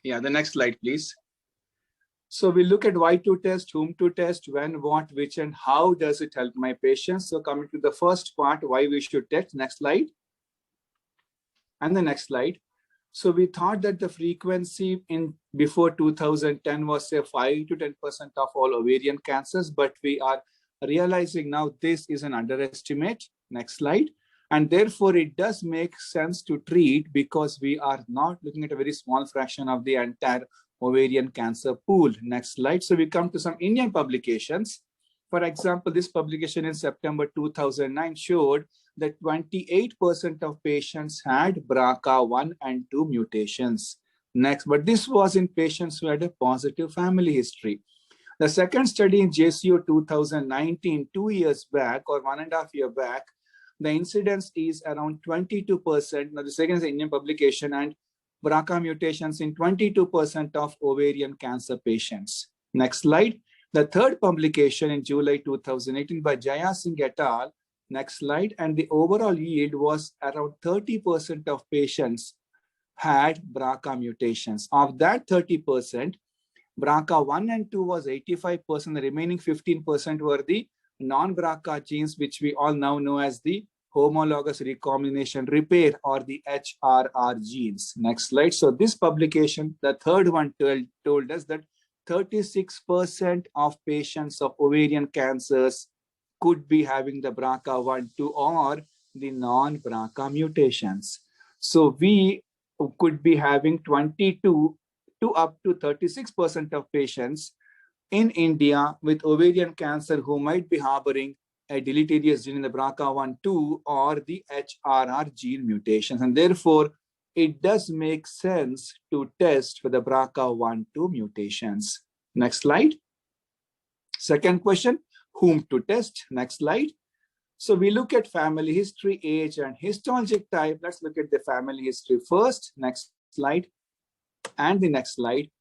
Yeah, the next slide, please. So we look at why to test, whom to test, when, what, which, and how does it help my patients. So coming to the first part, why we should test. Next slide. And the next slide. So we thought that the frequency in before 2010 was say 5 to 10% of all ovarian cancers, but we are realizing now this is an underestimate. Next slide. And therefore it does make sense to treat because we are not looking at a very small fraction of the entire ovarian cancer pool. Next slide. So we come to some Indian publications. For example, this publication in September 2009 showed that 28% of patients had BRCA1 and 2 mutations. Next, but this was in patients who had a positive family history. The second study in JCO 2019, 2 years back or 1.5 years back, the incidence is around 22%. Now, the second is an Indian publication, and BRCA mutations in 22% of ovarian cancer patients. Next slide. The third publication in July 2018 by Jaya Singh et al. Next slide. And the overall yield was around 30% of patients had BRCA mutations. Of that 30%, BRCA1 and 2 was 85%. The remaining 15% were the non-BRCA genes, which we all now know as the homologous recombination repair or the HRR genes. Next slide. So this publication, the third one, told us that 36% of patients of ovarian cancers could be having the BRCA1, 2 or the non-BRCA mutations. So we could be having 22 to up to 36% of patients in India with ovarian cancer who might be harboring a deleterious gene in the BRCA1, 2 or the HRR gene mutations. And therefore, it does make sense to test for the BRCA1, 2 mutations. Next slide. Second question, whom to test? Next slide. So we look at family history, age, and histologic type. Let's look at the family history first. Next slide. And the next slide.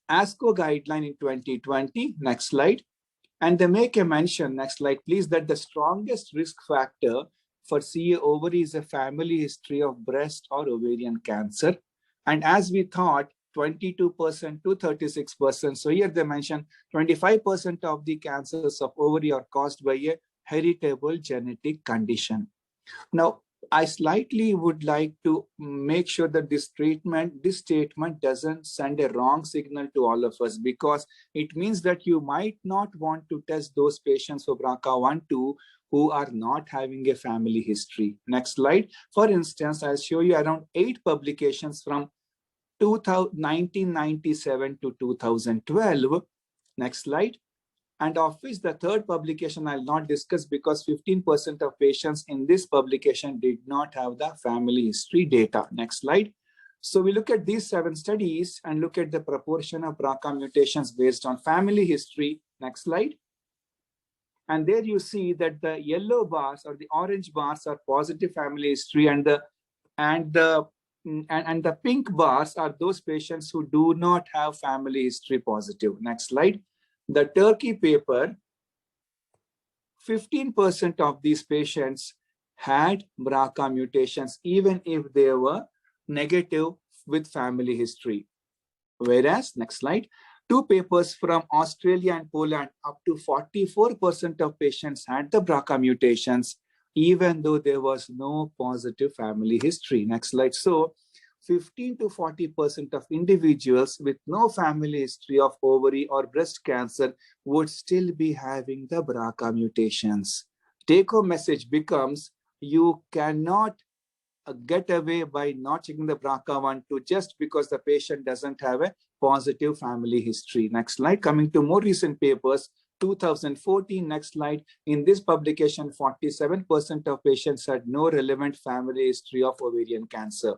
Asco Guideline in 2020. Next slide. And they make a mention, next slide please, that the strongest risk factor for CA ovary is a family history of breast or ovarian cancer. And as we thought, 22% to 36%. So here they mention 25% of the cancers of ovary are caused by a heritable genetic condition. Now, I slightly would like to make sure that this statement doesn't send a wrong signal to all of us, because it means that you might not want to test those patients for BRCA1, 2 who are not having a family history. Next slide. For instance, I'll show you around 8 publications from 1997 to 2012. Next slide. And of which the third publication I'll not discuss because 15% of patients in this publication did not have the family history data. Next slide. So we look at these 7 studies and look at the proportion of BRCA mutations based on family history. Next slide. And there you see that the yellow bars or the orange bars are positive family history, and the pink bars are those patients who do not have family history positive. Next slide. The Turkey paper, 15% of these patients had BRCA mutations, even if they were negative with family history. Whereas, next slide, 2 papers from Australia and Poland, up to 44% of patients had the BRCA mutations, even though there was no positive family history. Next slide. So 15 to 40% of individuals with no family history of ovary or breast cancer would still be having the BRCA mutations. Take-home message becomes, you cannot get away by not checking the BRCA1, 2 just because the patient doesn't have a positive family history. Next slide. Coming to more recent papers, 2014, next slide. In this publication, 47% of patients had no relevant family history of ovarian cancer.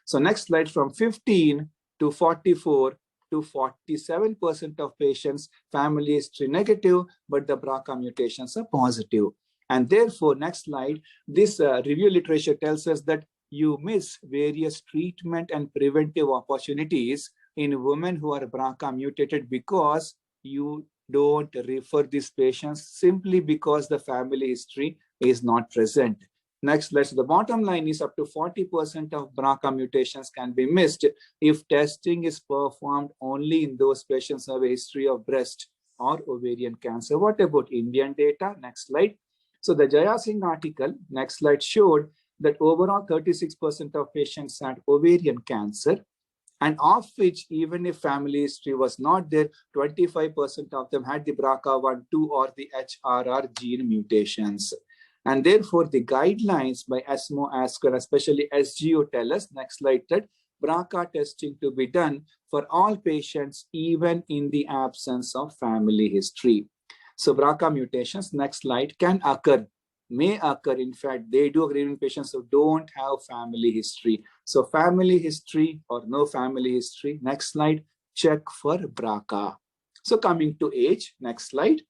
So next slide, from 15 to 44 to 47% of patients, family history negative, but the BRCA mutations are positive. And therefore, next slide, this review literature tells us that you miss various treatment and preventive opportunities in women who are BRCA mutated because you don't refer these patients simply because the family history is not present. Next, the bottom line is up to 40% of BRCA mutations can be missed if testing is performed only in those patients who have a history of breast or ovarian cancer. What about Indian data? Next slide. So the Jaya Singh article, next slide, showed that overall 36% of patients had ovarian cancer, and of which, even if family history was not there, 25% of them had the BRCA1, 2 or the HRR gene mutations. And therefore, the guidelines by ESMO, Asco, and especially SGO tell us, next slide, that BRCA testing to be done for all patients, even in the absence of family history. So BRCA mutations, next slide, can occur, may occur. In fact, they do occur in patients who don't have family history. So family history or no family history, next slide, check for BRCA. So coming to age, next slide.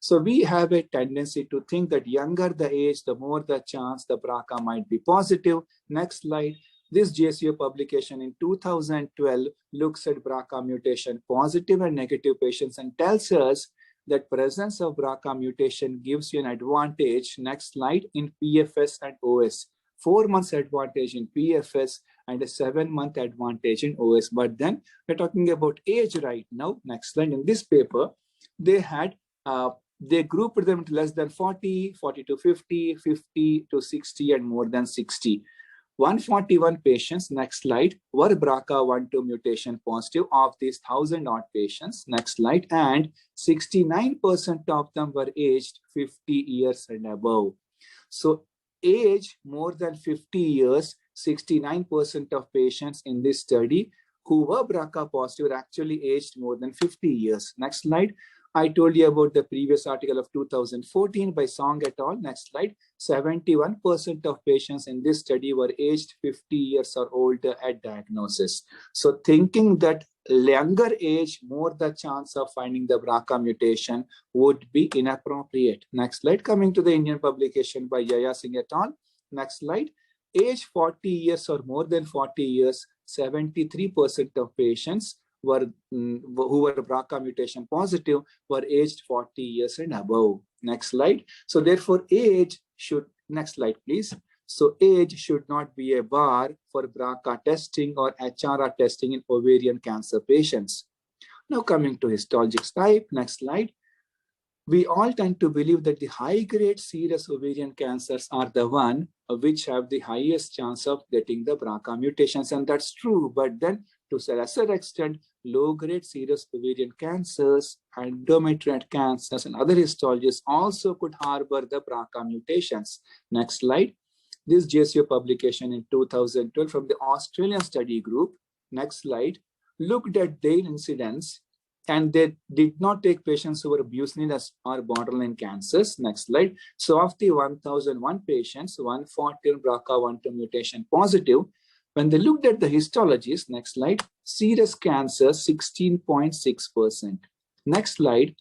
So we have a tendency to think that younger the age, the more the chance the BRCA might be positive. Next slide. This JCO publication in 2012 looks at BRCA mutation positive and negative patients and tells us that presence of BRCA mutation gives you an advantage, next slide, in PFS and OS. 4 months advantage in PFS and a 7-month advantage in OS. But then we're talking about age right now. Next slide. In this paper, they had they grouped them to less than 40, 40 to 50, 50 to 60, and more than 60. 141 patients, next slide, were BRCA1-2 mutation positive of these 1,000 odd patients, next slide, and 69% of them were aged 50 years and above. So age more than 50 years, 69% of patients in this study who were BRCA positive were actually aged more than 50 years. Next slide. I told you about the previous article of 2014 by Song et al. Next slide. 71% of patients in this study were aged 50 years or older at diagnosis. So thinking that younger age, more the chance of finding the BRCA mutation would be inappropriate. Next slide. Coming to the Indian publication by Jaya Singh et al. Next slide. Age 40 years or more than 40 years, 73% of patients who were BRCA mutation positive were aged 40 years and above. Next slide. So therefore, age should, next slide, please. So age should not be a bar for BRCA testing or HRR testing in ovarian cancer patients. Now coming to histologic type, next slide. We all tend to believe that the high-grade serous ovarian cancers are the one which have the highest chance of getting the BRCA mutations, and that's true. But then, to a lesser extent, low-grade serous ovarian cancers, endometrial cancers, and other histologies also could harbor the BRCA mutations. Next slide. This JCO publication in 2012 from the Australian study group, next slide, looked at their incidence, and they did not take patients who were business or borderline cancers. Next slide. So of the 1,001 patients, 114 BRCA1-2 mutation positive. When they looked at the histologies, next slide, serous cancer, 16.6%. Next slide,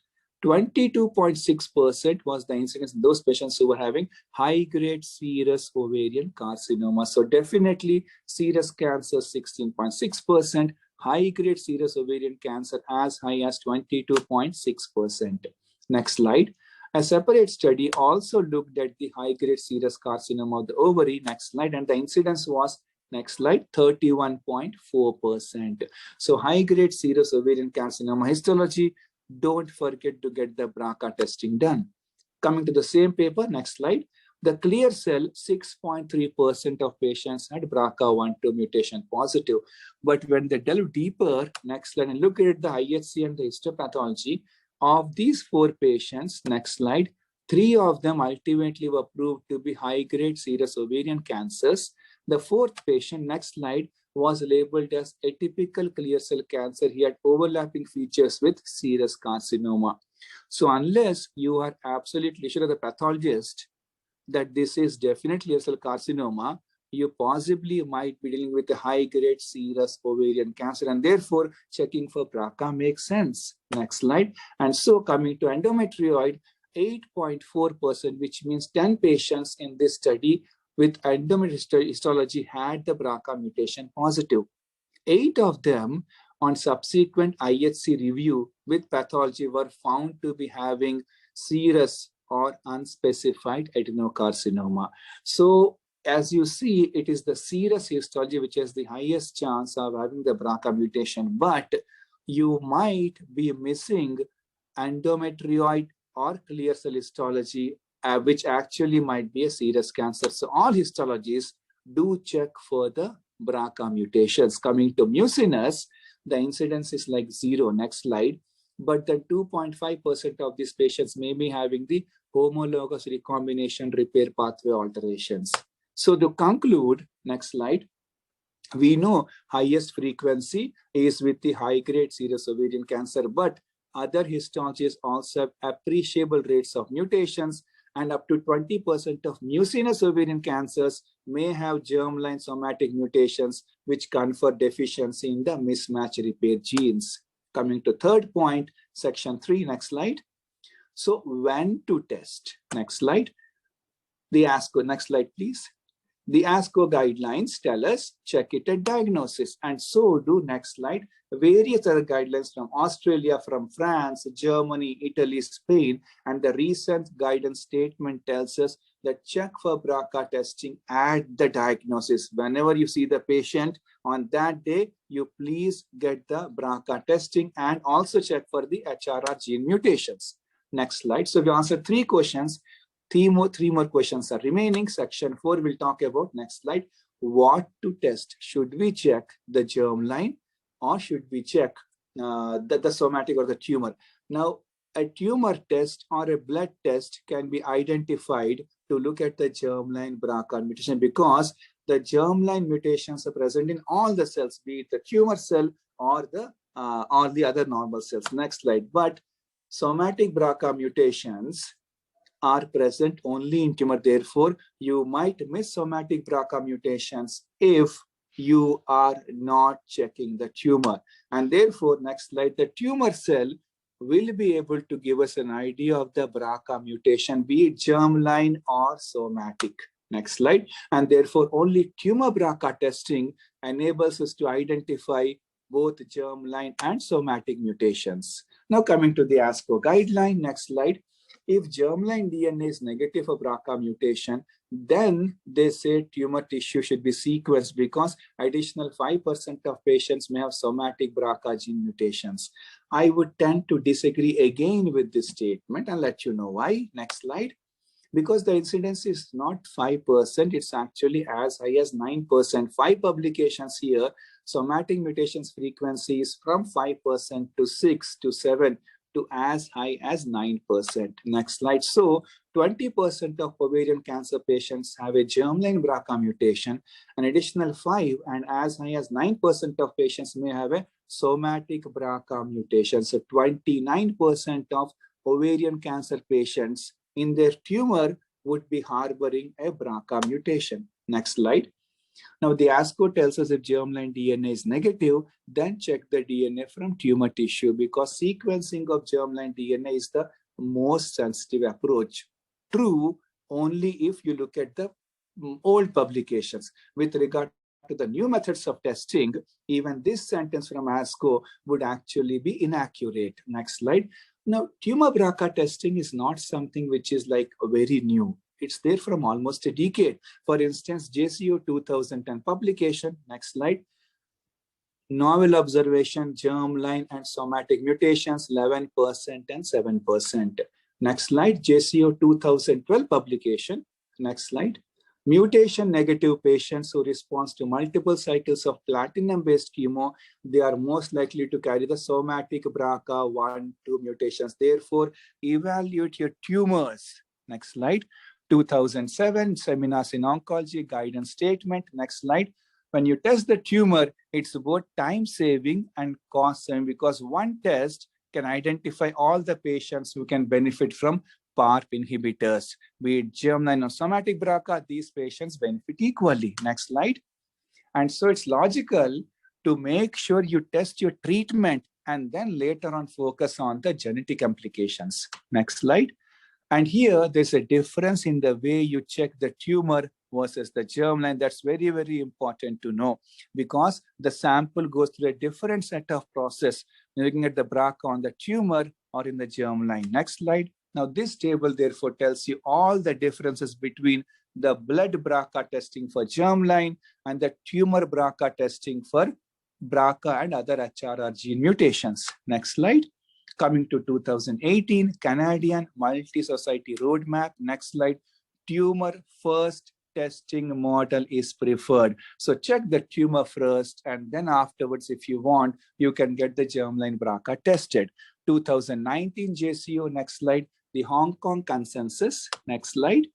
22.6% was the incidence in those patients who were having high-grade serous ovarian carcinoma. So definitely serous cancer, 16.6%. High-grade serous ovarian cancer as high as 22.6%. Next slide. A separate study also looked at the high-grade serous carcinoma of the ovary. Next slide. And the incidence was, next slide, 31.4%. So high-grade serous ovarian carcinoma histology, don't forget to get the BRCA testing done. Coming to the same paper, next slide. The clear cell, 6.3% of patients had BRCA1-2 mutation positive. But when they delve deeper, next slide, and look at the IHC and the histopathology of these 4 patients, next slide, 3 of them ultimately were proved to be high-grade serous ovarian cancers. The 4th patient, next slide, was labeled as atypical clear cell cancer. He had overlapping features with serous carcinoma. So unless you are absolutely sure as a pathologist that this is definitely clear cell carcinoma, you possibly might be dealing with a high-grade serous ovarian cancer, and therefore checking for BRCA makes sense. Next slide. And so coming to endometrioid, 8.4%, which means 10 patients in this study with endometrioid histology had the BRCA mutation positive. 8 of them on subsequent IHC review with pathology were found to be having serous or unspecified adenocarcinoma. So as you see, it is the serous histology which has the highest chance of having the BRCA mutation, but you might be missing endometrioid or clear cell histology, which actually might be a serous cancer. So all histologies do check for the BRCA mutations. Coming to mucinous, the incidence is like 0. Next slide. But the 2.5% of these patients may be having the homologous recombination repair pathway alterations. So to conclude, next slide, we know highest frequency is with the high-grade serous ovarian cancer, but other histologies also have appreciable rates of mutations, and up to 20% of mucinous ovarian cancers may have germline somatic mutations, which confer deficiency in the mismatch repair genes. Coming to third point, section 3, next slide. So when to test? Next slide. The ASCO, next slide, please. The ASCO guidelines tell us check it at diagnosis, and so do, next slide, various other guidelines from Australia, from France, Germany, Italy, Spain, and the recent guidance statement tells us that check for BRCA testing at the diagnosis. Whenever you see the patient on that day, you please get the BRCA testing and also check for the HRR gene mutations. Next slide. So we answered 3 questions. Three more questions are remaining. Section 4 will talk about, next slide, what to test. Should we check the germline or should we check the somatic or the tumor? Now, a tumor test or a blood test can be identified to look at the germline BRCA mutation, because the germline mutations are present in all the cells, be it the tumor cell or the other normal cells. Next slide. But somatic BRCA mutations are present only in tumor. Therefore, you might miss somatic BRCA mutations if you are not checking the tumor. And therefore, next slide, the tumor cell will be able to give us an idea of the BRCA mutation, be it germline or somatic. Next slide. And therefore, only tumor BRCA testing enables us to identify both germline and somatic mutations. Now coming to the ASCO guideline, next slide. If germline DNA is negative for BRCA mutation, then they say tumor tissue should be sequenced, because additional 5% of patients may have somatic BRCA gene mutations. I would tend to disagree again with this statement and let you know why. Next slide. Because the incidence is not 5%, it's actually as high as 9%. 5 publications here, somatic mutations frequency is from 5% to 6 to 7 to as high as 9%. Next slide. So 20% of ovarian cancer patients have a germline BRCA mutation, an additional 5 and as high as 9% of patients may have a somatic BRCA mutation. So 29% of ovarian cancer patients in their tumor would be harboring a BRCA mutation. Next slide. Now, the ASCO tells us if germline DNA is negative, then check the DNA from tumor tissue, because sequencing of germline DNA is the most sensitive approach. True, only if you look at the old publications. With regard to the new methods of testing, even this sentence from ASCO would actually be inaccurate. Next slide. Now, tumor BRCA testing is not something which is like very new. It's there from almost a decade. For instance, JCO 2010 publication, next slide. Novel observation, germline and somatic mutations, 11% and 7%. Next slide, JCO 2012 publication, next slide. Mutation negative patients who respond to multiple cycles of platinum-based chemo, they are most likely to carry the somatic BRCA 1, 2 mutations. Therefore, evaluate your tumors. Next slide. 2007 Seminars in Oncology Guidance Statement. Next slide. When you test the tumor, it's both time saving and cost saving, because one test can identify all the patients who can benefit from PARP inhibitors. Be it germline or somatic BRCA, these patients benefit equally. Next slide. And so it's logical to make sure you test your treatment and then later on focus on the genetic implications. Next slide. And here there's a difference in the way you check the tumor versus the germline. That's very, very important to know, because the sample goes through a different set of process looking at the BRCA on the tumor or in the germline. Next slide. Now, this table therefore tells you all the differences between the blood BRCA testing for germline and the tumor BRCA testing for BRCA and other HRR gene mutations. Next slide. Coming to 2018, Canadian Multi-Society Roadmap. Next slide. Tumor first testing model is preferred. So check the tumor first, and then afterwards, if you want, you can get the germline BRCA tested. 2019 JCO, next slide. The Hong Kong consensus, next slide.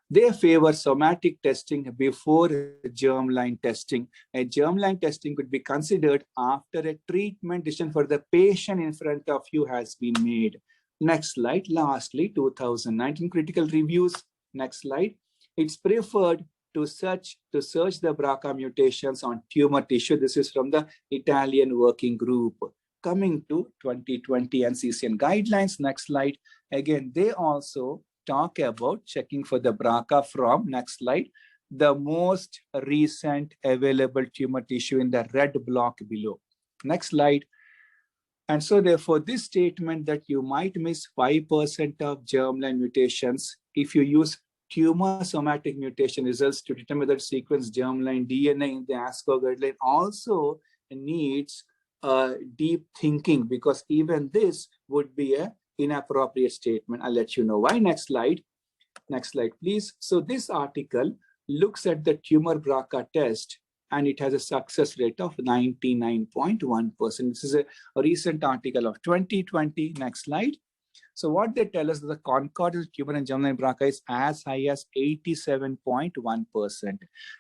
They favor somatic testing before germline testing. A germline testing could be considered after a treatment decision for the patient in front of you has been made. Next slide. Lastly, 2019 critical reviews. Next slide. It's preferred to search the BRCA mutations on tumor tissue. This is from the Italian working group. Coming to 2020 NCCN guidelines. Next slide. Again, they also talk about checking for the BRCA from, next slide, the most recent available tumor tissue in the red block below. Next slide. And so therefore, this statement that you might miss 5% of germline mutations if you use tumor somatic mutation results to determine that sequence germline DNA in the Asco guideline also needs deep thinking, because even this would be a inappropriate statement. I'll let you know why. Next slide. Next slide, please. So this article looks at the tumor BRCA test, and it has a success rate of 99.1%. This is a recent article of 2020. Next slide. So what they tell us is the concordance tumor and germline BRCA is as high as 87.1%.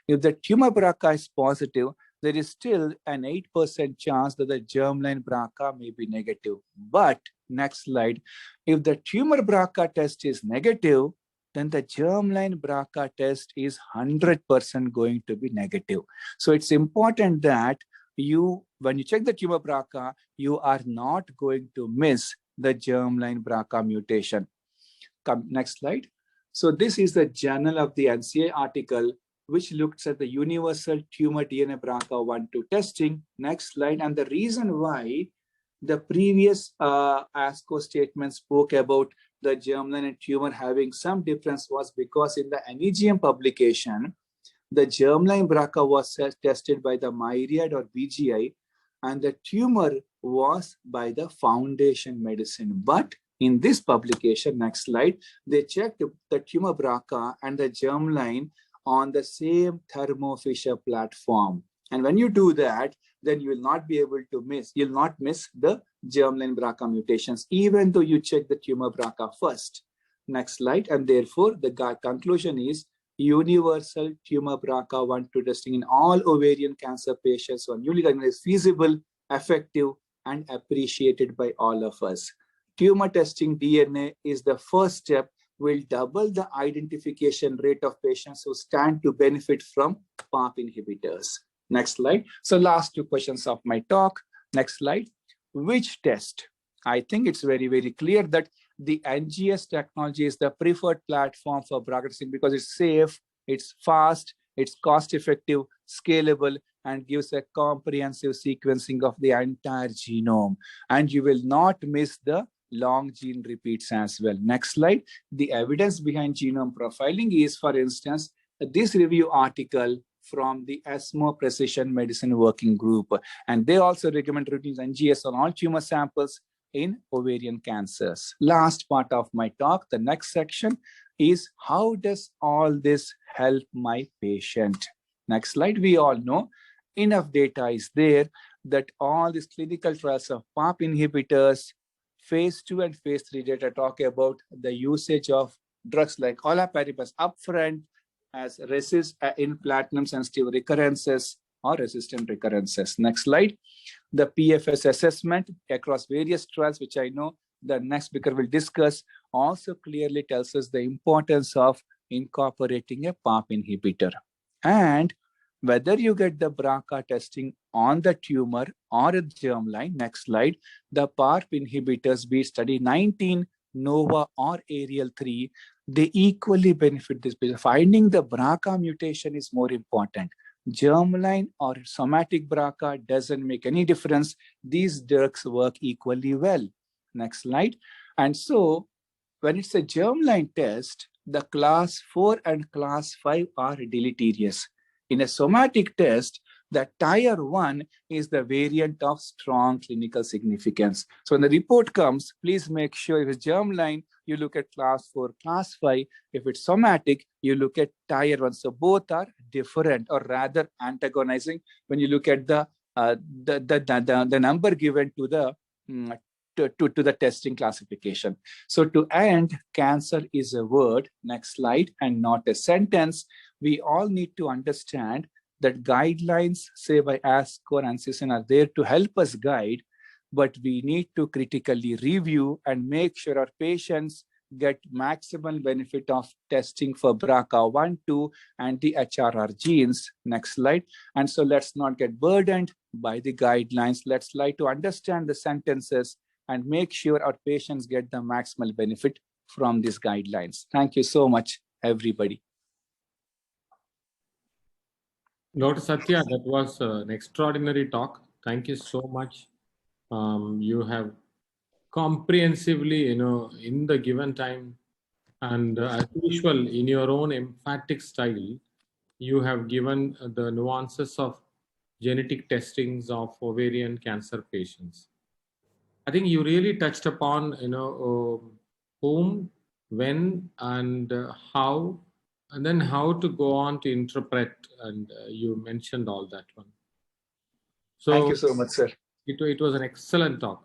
If the tumor BRCA is positive, there is still an 8% chance that the germline BRCA may be negative. But next slide, if the tumor BRCA test is negative, then the germline BRCA test is 100% going to be negative. So it's important that when you check the tumor BRCA, you are not going to miss the germline BRCA mutation. Next slide. So this is the journal of the NCI article, which looks at the universal tumor DNA BRCA1-2 testing. Next slide. And the reason why the previous ASCO statement spoke about the germline and tumor having some difference was because in the NEGM publication, the germline BRCA was tested by the myriad or BGI, and the tumor was by the Foundation Medicine. But in this publication, next slide, they checked the tumor BRCA and the germline on the same Thermo Fisher platform. And when you do that, then you will not be able to miss the germline BRCA mutations, even though you check the tumor BRCA first. Next slide. And therefore, the conclusion is universal tumor BRCA1-2 testing in all ovarian cancer patients who are newly diagnosed is feasible, effective, and appreciated by all of us. Tumor testing DNA is the first step, will double the identification rate of patients who stand to benefit from PARP inhibitors. Next slide. So last two questions of my talk. Next slide. Which test? I think it's very, very clear that the NGS technology is the preferred platform for BRCA testing because it's safe, it's fast, it's cost-effective, scalable, and gives a comprehensive sequencing of the entire genome. And you will not miss the long gene repeats as well. Next slide. The evidence behind genome profiling is, for instance, this review article from the ESMO Precision Medicine Working Group. And they also recommend routine NGS on all tumor samples in ovarian cancers. Last part of my talk, the next section, is how does all this help my patient? Next slide. We all know enough data is there that all these clinical trials of PARP inhibitors, phase 2 and phase 3 data talk about the usage of drugs like Olaparib as upfront as in platinum-sensitive recurrences or resistant recurrences. Next slide. The PFS assessment across various trials, which I know the next speaker will discuss, also clearly tells us the importance of incorporating a PARP inhibitor. And whether you get the BRCA testing on the tumor or a germline, next slide, the PARP inhibitors, be it study 19, NOVA or ARIEL 3, they equally benefit this patient. Finding the BRCA mutation is more important. Germline or somatic BRCA doesn't make any difference. These drugs work equally well. Next slide. And so when it's a germline test, the class 4 and class 5 are deleterious. In a somatic test, the tier 1 is the variant of strong clinical significance. So when the report comes, please make sure if it's germline, you look at class 4, class 5. If it's somatic, you look at tier 1. So both are different or rather antagonizing when you look at the number given to the to the testing classification. So to end, cancer is a word, next slide, and not a sentence. We all need to understand that guidelines, say by Asco and Sisson, are there to help us guide, but we need to critically review and make sure our patients get maximal benefit of testing for BRCA1, 2, and the HRR genes. Next slide. And so let's not get burdened by the guidelines. Let's try to understand the sentences and make sure our patients get the maximal benefit from these guidelines. Thank you so much, everybody. Dr. Satya, that was an extraordinary talk. Thank you so much. You have comprehensively, in the given time, and as usual, in your own emphatic style, you have given the nuances of genetic testings of ovarian cancer patients. I think you really touched upon, whom, when, and how, and then how to go on to interpret, and you mentioned all that one. So thank you so much, sir. It was an excellent talk.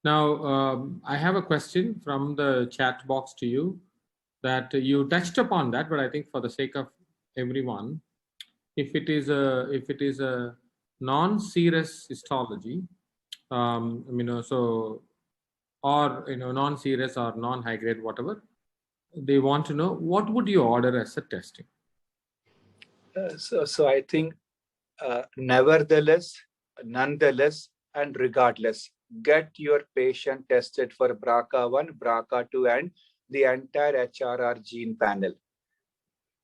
Now, I have a question from the chat box to you that you touched upon that, but I think for the sake of everyone, if it is a non-serous histology, so, or non-serous or non-high grade, whatever, they want to know what would you order as a testing. So I think nevertheless, nonetheless, and regardless, get your patient tested for BRCA1, BRCA2, and the entire HRR gene panel.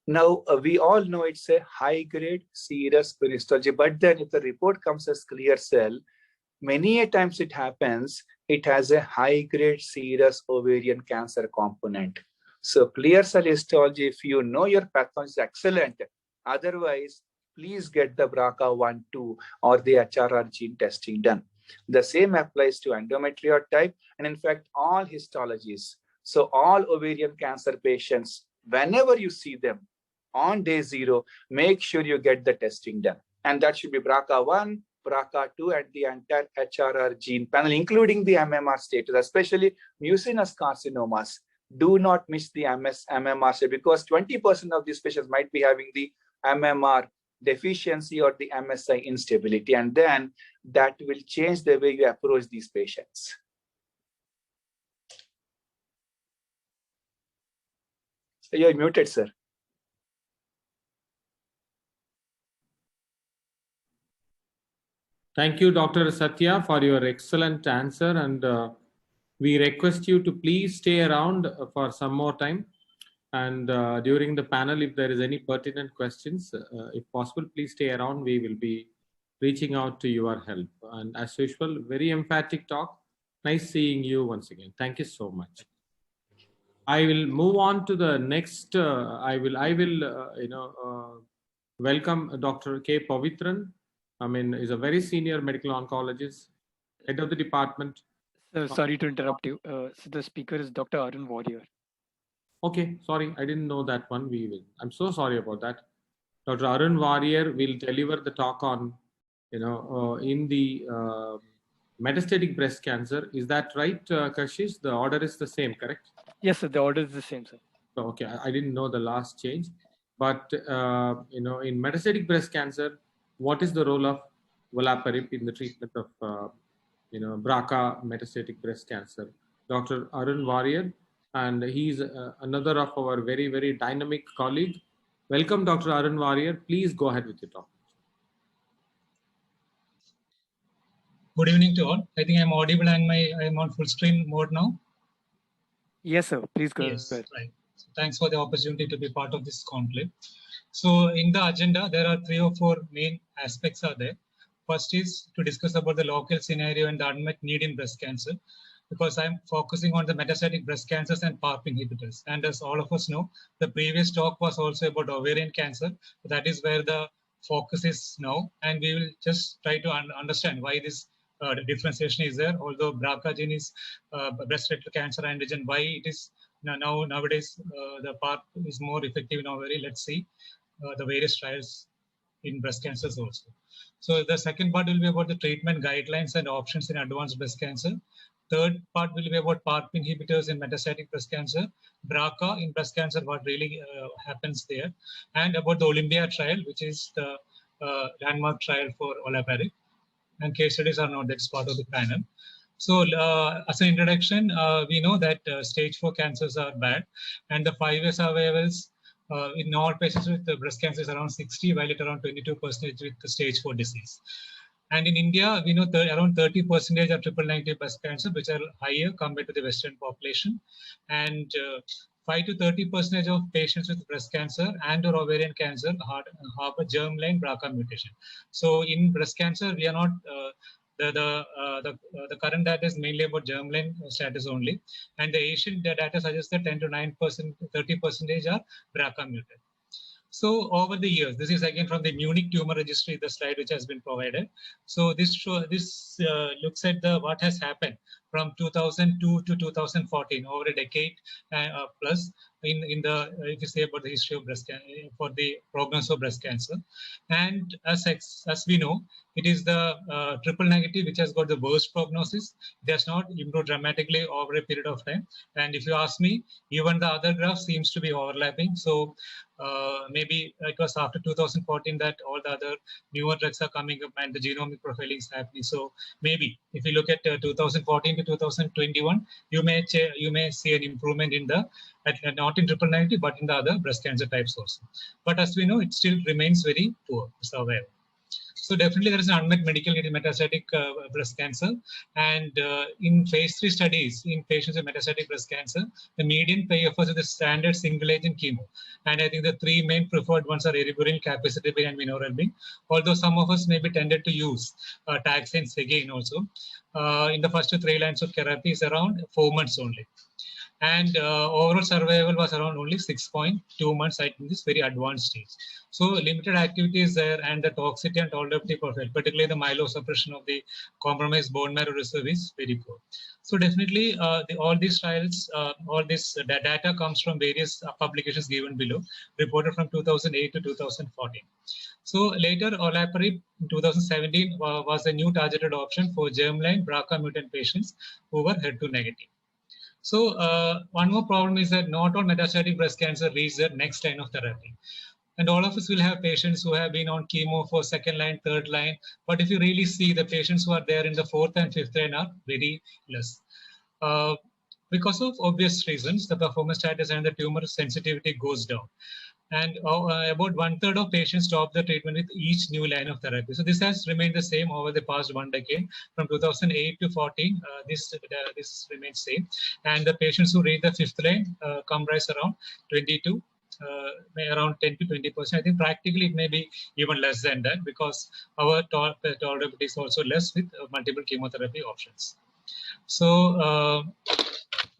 Now, we all know it's a high-grade serous histology, but then if the report comes as clear cell, many a times it happens, it has a high-grade serous ovarian cancer component. So clear cell histology, if you know your pathology, is excellent. Otherwise, please get the BRCA1, 2 or the HRR gene testing done. The same applies to endometriotype and in fact, all histologies. So all ovarian cancer patients, whenever you see them on day 0, make sure you get the testing done. And that should be BRCA1, BRCA2, and the entire HRR gene panel, including the MMR status, especially mucinous carcinomas. Do not miss the MMR status because 20% of these patients might be having the MMR deficiency or the MSI instability, and then that will change the way you approach these patients. So you're muted, sir. Thank you, Dr. Satya, for your excellent answer, and we request you to please stay around for some more time. And during the panel, if there is any pertinent questions, if possible, please stay around. We will be reaching out to your help. And as usual, very emphatic talk. Nice seeing you once again. Thank you so much. I will move on to the next. I will welcome Dr. K. Pavitran. He's a very senior medical oncologist, head of the department. Sorry to interrupt you. So the speaker is Dr. Arun, Warrier. Okay, sorry, I didn't know that one. I'm so sorry about that. Dr. Arun Warrier will deliver the talk on, in the metastatic breast cancer. Is that right, Kashish? The order is the same, correct? Yes, sir. The order is the same, sir. Okay, I didn't know the last change, but in metastatic breast cancer, what is the role of Olaparib in the treatment of BRCA metastatic breast cancer? Dr. Arun Warrier. And he's another of our very, very dynamic colleague. Welcome, Dr. Arun Warrier. Please go ahead with your talk. Good evening to all. I think I'm audible and I'm on full screen mode now. Yes, sir. Please go yes, ahead. Right. So thanks for the opportunity to be part of this conclave. So in the agenda, there are 3 or 4 main aspects are there. First is to discuss about the local scenario and the unmet need in breast cancer. because I'm focusing on the metastatic breast cancers and PARP inhibitors. And as all of us know, the previous talk was also about ovarian cancer. That is where the focus is now. And we will just try to understand why this differentiation is there. Although BRCA gene is breast cancer antigen, why it is nowadays the PARP is more effective in ovarian. Let's see the various trials in breast cancers also. So the second part will be about the treatment guidelines and options in advanced breast cancer. Third part will be about PARP inhibitors in metastatic breast cancer, BRCA in breast cancer, what really happens there, and about the Olympia trial, which is the landmark trial for Olaparib. And case studies are not, that's part of the panel. So as an introduction, we know that stage 4 cancers are bad, and the 5-year survivals in all patients with breast cancer is around 60, while it around 22% with the stage 4 disease. And in India, we know around 30% are triple negative breast cancer, which are higher compared to the Western population. And 5 to 30% of patients with breast cancer and or ovarian cancer harbor germline BRCA mutation. So in breast cancer, we are not the current data is mainly about germline status only, and the Asian data suggests that 10 to 9%, 30% are BRCA mutant. So over the years, this is again from the Munich tumor registry, the slide which has been provided. So this looks at what has happened from 2002 to 2014, over a decade plus in the if you say about the history of breast cancer for the prognosis of breast cancer. And as we know, it is the triple negative which has got the worst prognosis. It has not improved dramatically over a period of time. And if you ask me, even the other graph seems to be overlapping. So maybe it was after 2014 that all the other newer drugs are coming up and the genomic profiling is happening. So maybe if you look at 2014 to 2021, you may see an improvement in the not in triple negative but in the other breast cancer types also. But as we know, it still remains very poor survival. So definitely there is an unmet medical need in metastatic breast cancer. And in phase 3 studies in patients with metastatic breast cancer, the median PFS is the standard single agent chemo. And I think the 3 main preferred ones are eribulin, capecitabine, and vinorelbine. Although some of us may be tended to use taxanes again also. In the first 3 lines of therapy is around 4 months only. And overall survival was around only 6.2 months in this very advanced stage. So limited activity is there, and the toxicity and tolerability profile, particularly the myelosuppression of the compromised bone marrow reserve is very poor. So definitely all these trials, all this data comes from various publications given below, reported from 2008 to 2014. So later, Olaparib in 2017 was a new targeted option for germline BRCA mutant patients who were HER2 negative. So one more problem is that not all metastatic breast cancer reach their next line of therapy. And all of us will have patients who have been on chemo for 2nd line, 3rd line. But if you really see, the patients who are there in the 4th and 5th line are very less. Because of obvious reasons, the performance status and the tumor sensitivity goes down. And about 1/3 of patients stop the treatment with each new line of therapy. So this has remained the same over the past 1 decade. From 2008 to 14, this remains same. And the patients who reach the 5th line comprise around 22. Around 10 to 20%. I think practically it may be even less than that, because our tolerability is also less with multiple chemotherapy options. So,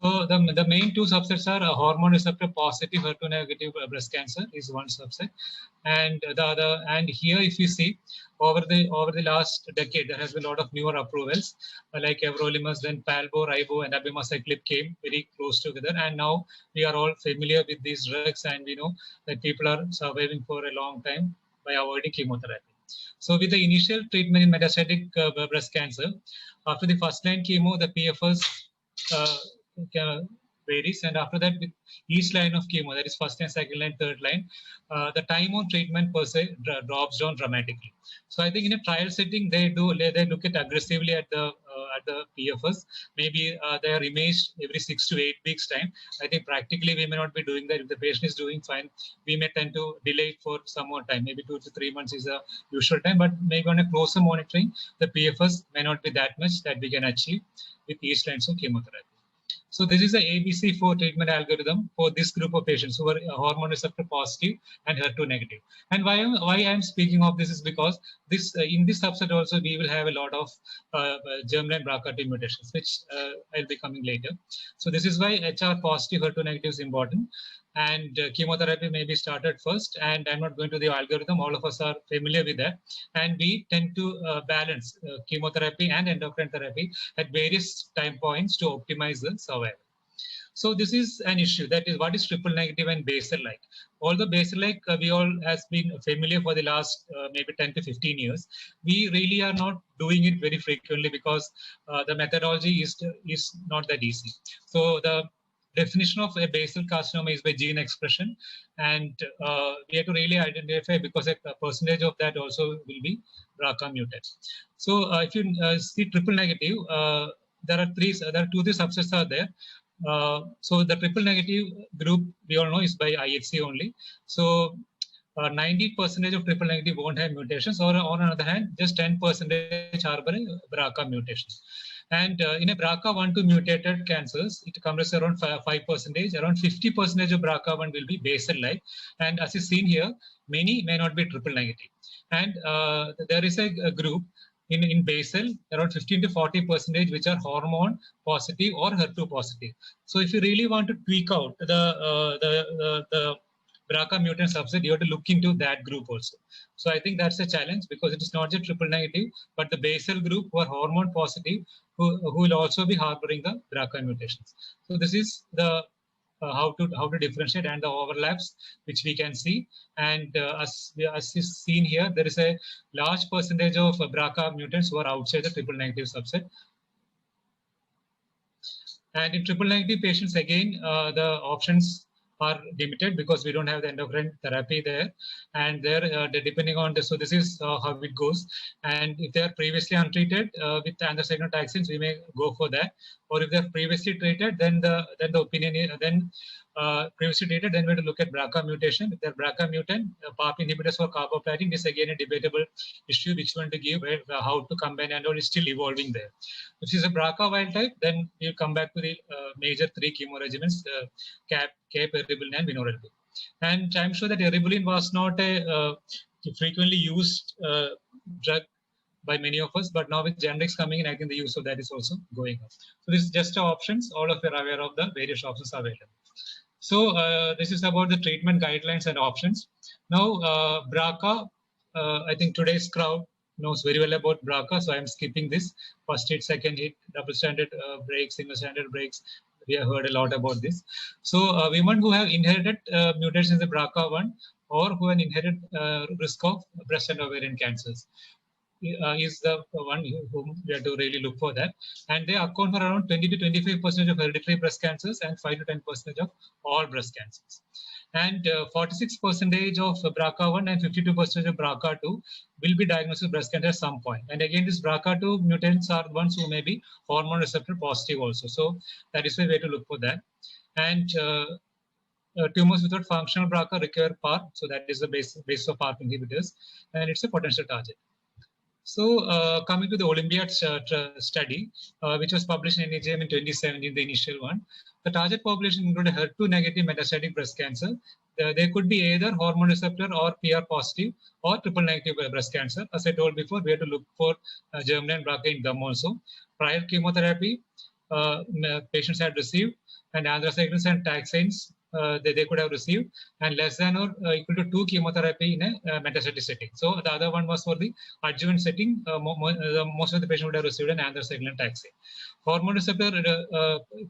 the main 2 subsets are hormone receptor positive HER2 negative breast cancer is one subset, and the other. And here, if you see, over the last decade, there has been a lot of newer approvals like everolimus, then palbo, ribo, and abemaciclib came very close together, and now we are all familiar with these drugs, and we know that people are surviving for a long time by avoiding chemotherapy. So with the initial treatment in metastatic breast cancer, after the 1st line chemo, the PFS varies, and after that, with each line of chemo, that is 1st line, 2nd line, 3rd line, the time on treatment per se drops down dramatically. So I think in a trial setting, they look at aggressively at the PFS. Maybe they are imaged every 6 to 8 weeks time. I think practically we may not be doing that. If the patient is doing fine, we may tend to delay it for some more time. Maybe 2 to 3 months is the usual time, but maybe on a closer monitoring, the PFS may not be that much that we can achieve with each lines of chemotherapy. So this is the ABC4 treatment algorithm for this group of patients who are hormone receptor positive and HER2 negative. And why I'm speaking of this is because this in this subset also we will have a lot of germline BRCA2 mutations, which I'll be coming later. So this is why HR positive HER2 negative is important. And chemotherapy may be started first, and I'm not going to the algorithm. All of us are familiar with that, and we tend to balance chemotherapy and endocrine therapy at various time points to optimize the survival. So this is an issue, that is what is triple negative and basal-like. Although basal-like we all has been familiar for the last maybe 10 to 15 years, we really are not doing it very frequently because the methodology is not that easy. So the definition of a basal carcinoma is by gene expression, and we have to really identify, because a percentage of that also will be BRCA mutant. So if you see triple negative, there are two subsets are there. So the triple negative group we all know is by IHC only. So 90% of triple negative won't have mutations, or on the other hand, just 10% harbor BRCA mutations. And in a BRCA1-2 mutated cancers, it comes around 5%. Around 50% of BRCA1 will be basal-like. And as is seen here, many may not be triple negative. And there is a group in basal, around 15 to 40%, which are hormone positive or HER2 positive. So if you really want to tweak out the BRCA mutant subset, you have to look into that group also. So I think that's a challenge, because it is not just triple negative, but the basal group who are hormone positive, who will also be harboring the BRCA mutations. So this is the how to differentiate and the overlaps which we can see. And as is seen here, there is a large percentage of BRCA mutants who are outside the triple negative subset. And in triple negative patients, again, the options are limited because we don't have the endocrine therapy there. And there, depending on this, so this is how it goes. And if they are previously untreated with anthracycline taxanes, we may go for that. Or if they are previously treated, then the opinion is, previously treated, then we have to look at BRCA mutation. If they're BRCA mutant, PARP inhibitors for carboplatin is again a debatable issue, which one to give, how to combine, and all is still evolving there. If it's a BRCA wild type, then we'll come back to the major three chemo regimens, CAP, eribulin, and vinorelbine. And I'm sure that eribulin was not a frequently used drug by many of us, but now with generics coming in, I think the use of that is also going up. So this is just options. All of you are aware of the various options available. So this is about the treatment guidelines and options. Now, BRCA, I think today's crowd knows very well about BRCA, so I'm skipping this. First hit, second hit, double stranded breaks, single stranded breaks. We have heard a lot about this. So women who have inherited mutations in the BRCA1 or who have inherited risk of breast and ovarian cancers is the one whom we have to really look for that. And they account for around 20 to 25% of hereditary breast cancers and 5 to 10% of all breast cancers. And 46% of BRCA1 and 52% of BRCA2 will be diagnosed with breast cancer at some point. And again, these BRCA2 mutants are the ones who may be hormone receptor positive also. So that is the way to look for that. And tumors without functional BRCA require PARP. So that is the basis of PARP inhibitors. And it's a potential target. So coming to the Olympiad study, which was published in NEJM in 2017, the initial one, the target population included HER2 negative metastatic breast cancer. They could be either hormone receptor or PR positive or triple negative breast cancer. As I told before, we have to look for germline BRCA in them also. Prior chemotherapy, patients had received, and anthracyclines and taxanes they could have received, and less than or equal to 2 chemotherapy in a metastatic setting. So the other one was for the adjuvant setting. Most of the patients would have received an anthracycline taxane. Hormone receptor,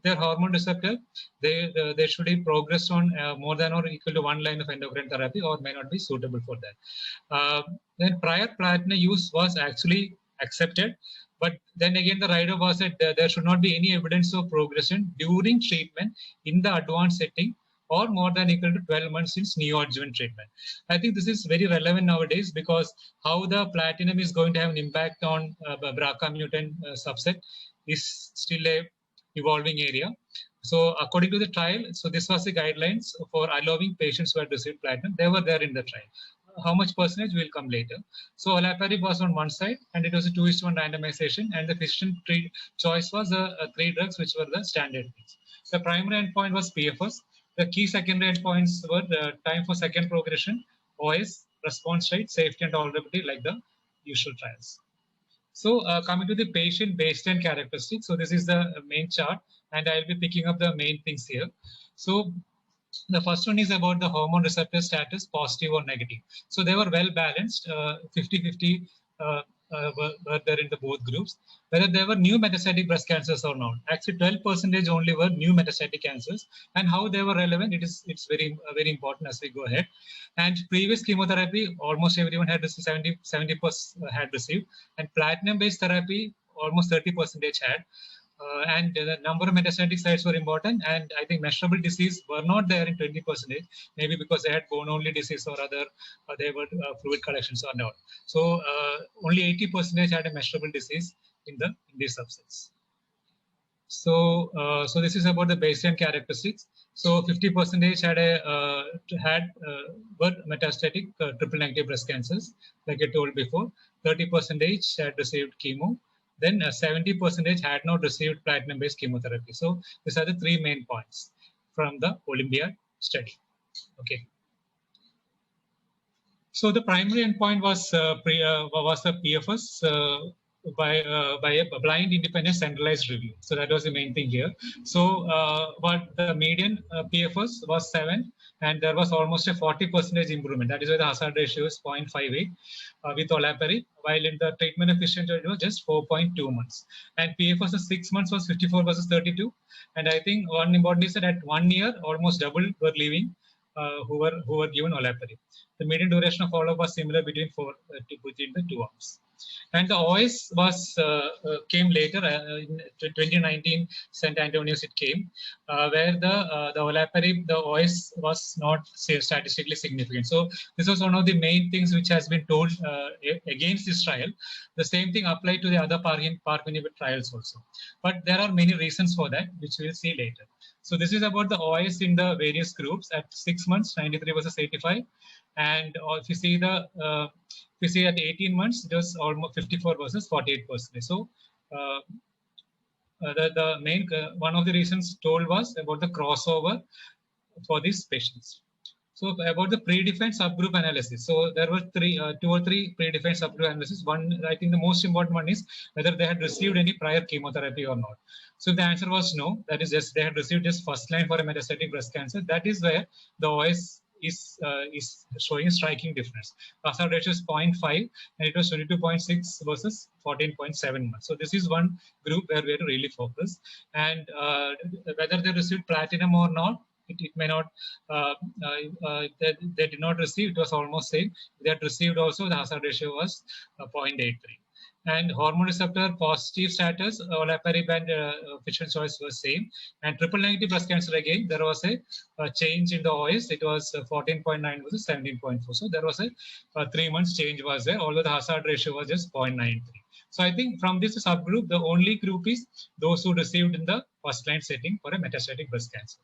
their hormone receptor, they should be progressed on more than or equal to 1 line of endocrine therapy, or may not be suitable for that. Then prior platinum use was actually accepted. But then again, the writer was that there should not be any evidence of progression during treatment in the advanced setting or more than equal to 12 months since neoadjuvant treatment. I think this is very relevant nowadays, because how the platinum is going to have an impact on BRCA mutant subset is still a evolving area. So according to the trial, so this was the guidelines for allowing patients who had received platinum. They were there in the trial. How much percentage will come later. So Olaparib was on one side, and it was a 2:1 randomization, and the physician choice was 3 drugs, which were the standard things. The primary endpoint was PFS. The key secondary endpoints were the time for second progression, OS, response rate, safety and tolerability, like the usual trials. So coming to the patient baseline characteristics. So this is the main chart, and I'll be picking up the main things here. So the first one is about the hormone receptor status, positive or negative. So they were well balanced, 50-50 were there in the both groups. Whether there were new metastatic breast cancers or not. Actually, 12% only were new metastatic cancers, and how they were relevant, it's very important as we go ahead. And previous chemotherapy, almost everyone had received, 70% had received, and platinum-based therapy, almost 30% had. And the number of metastatic sites were important, and I think measurable disease were not there in 20%, maybe because they had bone-only disease or other, they were fluid collections or not. So only 80% had a measurable disease in these subsets. So so this is about the baseline characteristics. So 50% were metastatic triple negative breast cancers, like I told before. 30% had received chemo. Then 70% had not received platinum-based chemotherapy. So these are the three main points from the Olympiad study. Okay. So the primary endpoint was the PFS by a blind, independent, centralized review. So that was the main thing here. So but the median PFS was 7, and there was almost a 40% improvement. That is why the hazard ratio is 0.58 with Olaparib, while in the treatment efficient it was just 4.2 months. And PFS of 6 months was 54 versus 32. And I think one important is that at 1 year, almost double were leaving who were given Olaparib. The median duration of follow-up was similar between the two arms. And the OS was came later in 2019. St. Antonius it came, where the Olaparib, the OS was not statistically significant. So this was one of the main things which has been told against this trial. The same thing applied to the other PARP inhibitor trials also. But there are many reasons for that, which we'll see later. So this is about the OS in the various groups at 6 months, 93 versus 85. And if you see at 18 months, it was almost 54 versus 48%. So the main one of the reasons told was about the crossover for these patients. So about the predefined subgroup analysis. So there were 2 or 3 predefined subgroup analysis. One, I think the most important one is whether they had received any prior chemotherapy or not. So the answer was no. That is just they had received just first line for a metastatic breast cancer. That is where the OS is showing a striking difference. Hazard ratio is 0.5, and it was 22.6 versus 14.7 months. So this is one group where we have to really focus. And whether they received platinum or not, it may not, they did not receive, it was almost same. They had received also, the hazard ratio was 0.83. And hormone receptor positive status, Olaparib and Fisher choice was same. And triple negative breast cancer, again, there was a change in the OS. It was 14.9 versus 17.4. So there was a 3 months change was there, although the hazard ratio was just 0.93. So I think from this subgroup, the only group is those who received in the first line setting for a metastatic breast cancer.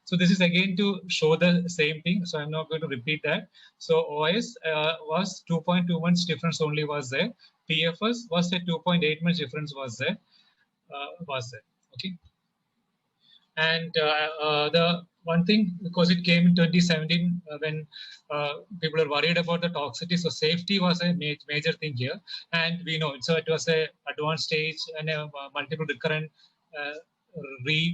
So this is again to show the same thing. So I'm not going to repeat that. So OS was 2.2 months difference only was there. PFS was a 2.8 months difference was there. Okay. And the one thing, because it came in 2017 when people are worried about the toxicity, so safety was a major thing here. And we know, so it was a advanced stage and a multiple recurrent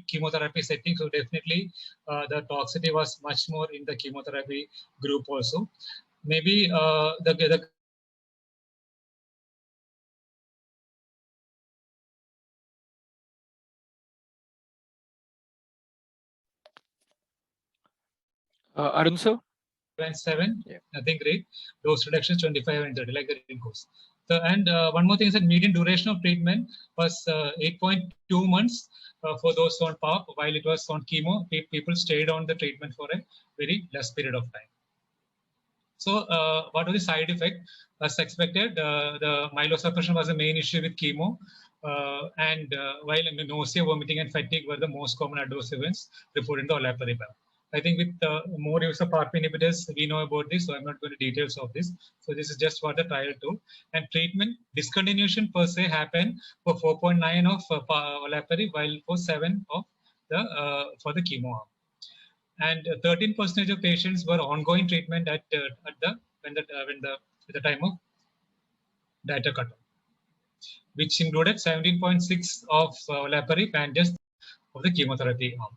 chemotherapy setting. So definitely the toxicity was much more in the chemotherapy group also. Maybe the Arun sir? and 7, Yeah. nothing great. Dose reductions 25 and 30, like that it goes. So, and one more thing is that median duration of treatment was 8.2 months for those on PARP, while it was on chemo. People stayed on the treatment for a very less period of time. So what was the side effect? As expected, the myelosuppression was the main issue with chemo. And while nausea, vomiting, and fatigue were the most common adverse events reported in the Olaparib. I think with more use of PARP inhibitors, we know about this, so I'm not going to details of this. So this is just for the trial too. And treatment discontinuation per se happened for 4.9 of Olaparib, while for 7 of for the chemo arm. And 13% of patients were ongoing treatment at the time of data cutoff, which included 17.6 of Olaparib and just of the chemotherapy arm.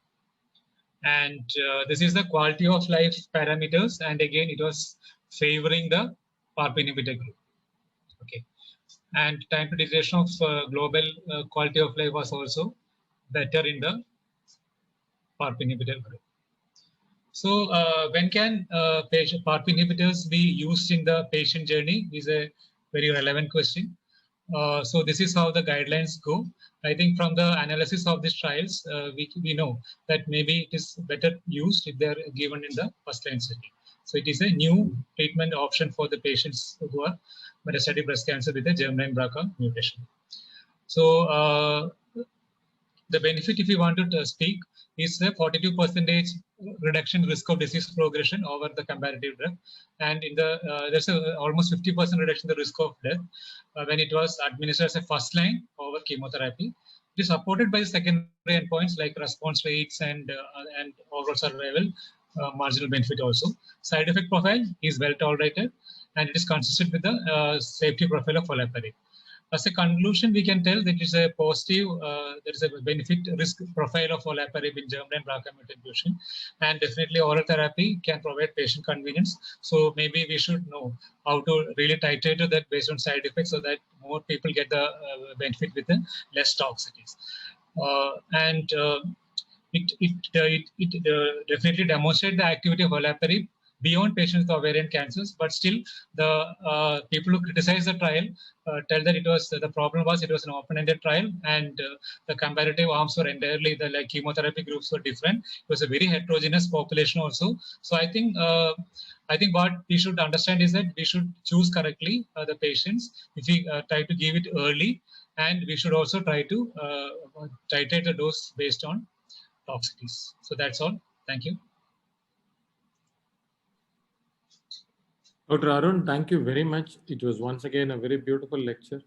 And this is the quality of life parameters, and again it was favoring the PARP inhibitor group. Okay, and time to deterioration of global quality of life was also better in the PARP inhibitor group. So when can PARP inhibitors be used in the patient journey is a very relevant question. So this is how the guidelines go. I think from the analysis of these trials, we know that maybe it is better used if they're given in the first line setting. So it is a new treatment option for the patients who are metastatic breast cancer with a germline BRCA mutation. So the benefit, if you want to speak, is a 42% reduction risk of disease progression over the comparative drug, and in the there's a almost 50% reduction in the risk of death when it was administered as a first line over chemotherapy. It is supported by the secondary endpoints like response rates and overall survival, marginal benefit also. Side effect profile is well tolerated, and it is consistent with the safety profile of Olaparib. As a conclusion, we can tell that it is a positive, there is a benefit risk profile of Olaparib in germline BRCA mutation, and definitely oral therapy can provide patient convenience. So maybe we should know how to really titrate that based on side effects so that more people get the benefit with less toxicities. It definitely demonstrates the activity of Olaparib beyond patients with ovarian cancers, but still the people who criticize the trial tell that it was the problem was it was an open-ended trial, and the comparative arms were entirely the chemotherapy groups were different. It was a very heterogeneous population also. So I think what we should understand is that we should choose correctly the patients if we try to give it early, and we should also try to titrate the dose based on toxicities. So that's all. Thank you. Dr. Arun, thank you very much. It was once again a very beautiful lecture.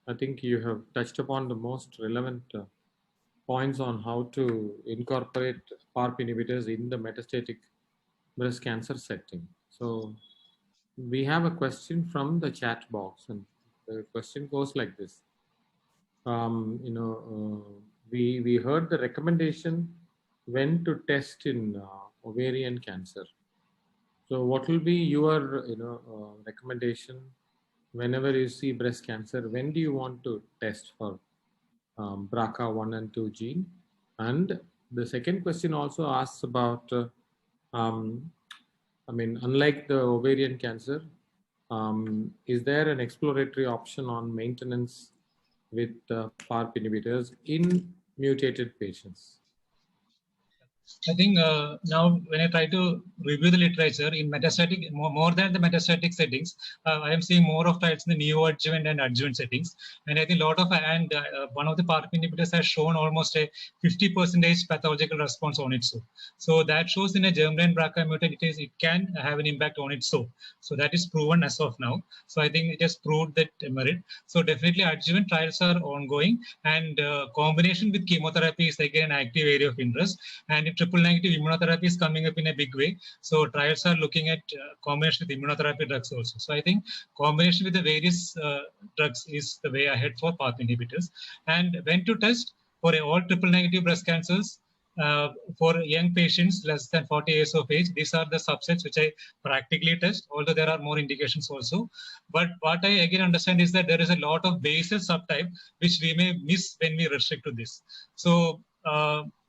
I think you have touched upon the most relevant points on how to incorporate PARP inhibitors in the metastatic breast cancer setting. So we have a question from the chat box, and the question goes like this. We heard the recommendation when to test in ovarian cancer. So what will be your recommendation whenever you see breast cancer? When do you want to test for BRCA1 and 2 gene? And the second question also asks about, unlike the ovarian cancer, is there an exploratory option on maintenance with PARP inhibitors in mutated patients? I think now when I try to review the literature in metastatic, more than the metastatic settings, I am seeing more of trials in the neoadjuvant and adjuvant settings. And I think a lot of, one of the PARP inhibitors has shown almost a 50% pathological response on its own. So that shows in a germline BRCA mutant, it can have an impact on its own. So that is proven as of now. So I think it has proved that merit. So definitely adjuvant trials are ongoing, and combination with chemotherapy is again an active area of interest. And triple negative immunotherapy is coming up in a big way. So trials are looking at combination with immunotherapy drugs also. So I think combination with the various drugs is the way ahead for PARP inhibitors. And when to test for all triple negative breast cancers, for young patients less than 40 years of age, these are the subsets which I practically test, although there are more indications also. But what I again understand is that there is a lot of basal subtype which we may miss when we restrict to this. So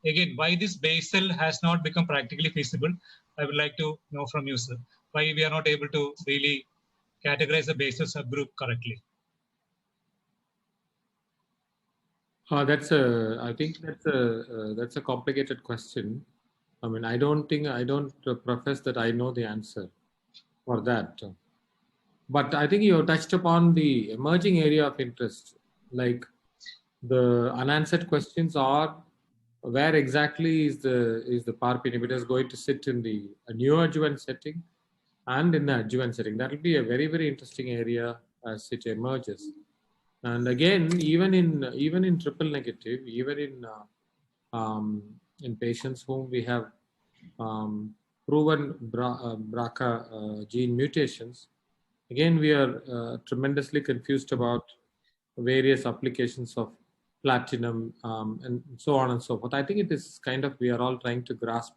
again, why this basal has not become practically feasible, I would like to know from you, sir. Why we are not able to really categorize the basal subgroup correctly? I think that's a complicated question. I mean, I don't profess that I know the answer for that. But I think you touched upon the emerging area of interest, like the unanswered questions are, where exactly is the PARP inhibitors going to sit in the neoadjuvant setting and in the adjuvant setting? That will be a very, very interesting area as it emerges. And again, even in triple negative, even in in patients whom we have proven BRCA gene mutations. Again, we are tremendously confused about various applications of platinum and so on and so forth. I think it is kind of, we are all trying to grasp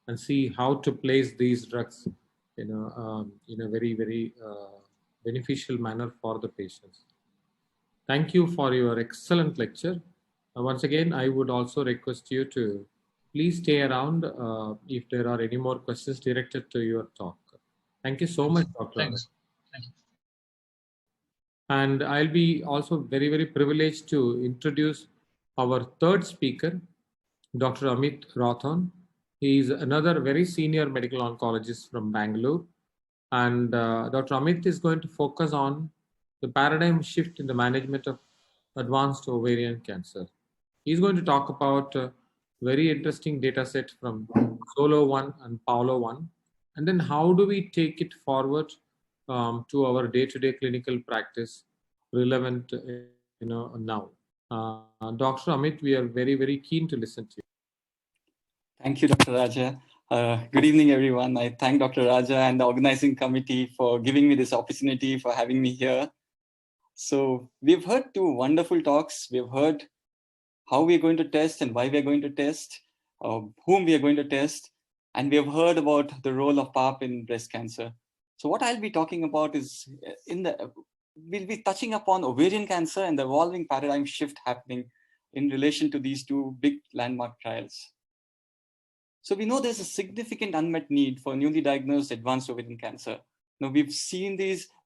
and see how to place these drugs in a very, very beneficial manner for the patients. Thank you for your excellent lecture. Once again, I would also request you to please stay around if there are any more questions directed to your talk. Thank you so much, Dr. Thanks. Thank you. And I'll be also very, very privileged to introduce our third speaker, Dr. Amit Rothan. He is another very senior medical oncologist from Bangalore. And Dr. Amit is going to focus on the paradigm shift in the management of advanced ovarian cancer. He's going to talk about a very interesting data set from SOLO-1 and PAOLO-1. And then how do we take it forward to our day-to-day clinical practice relevant now. Dr. Amit, we are very, very keen to listen to you. Thank you, Dr. Raja. Good evening, everyone. I thank Dr. Raja and the organizing committee for giving me this opportunity, for having me here. So we've heard two wonderful talks. We've heard how we're going to test and why we're going to test, whom we are going to test, and we have heard about the role of PARP in breast cancer. So what I'll be talking about is we'll be touching upon ovarian cancer and the evolving paradigm shift happening in relation to these two big landmark trials. So we know there's a significant unmet need for newly diagnosed advanced ovarian cancer. Now we've seen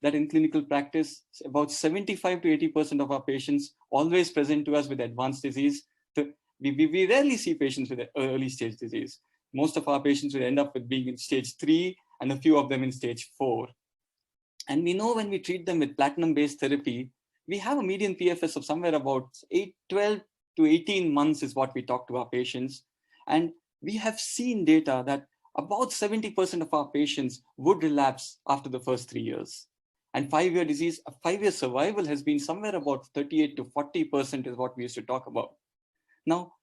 that in clinical practice, about 75 to 80% of our patients always present to us with advanced disease. We rarely see patients with early stage disease. Most of our patients will end up with being in stage 3 and a few of them in stage 4. And we know when we treat them with platinum-based therapy, we have a median PFS of somewhere about 12 to 18 months is what we talk to our patients. And we have seen data that about 70% of our patients would relapse after the first 3 years. And 5-year disease, a 5-year survival has been somewhere about 38 to 40% is what we used to talk about. Now,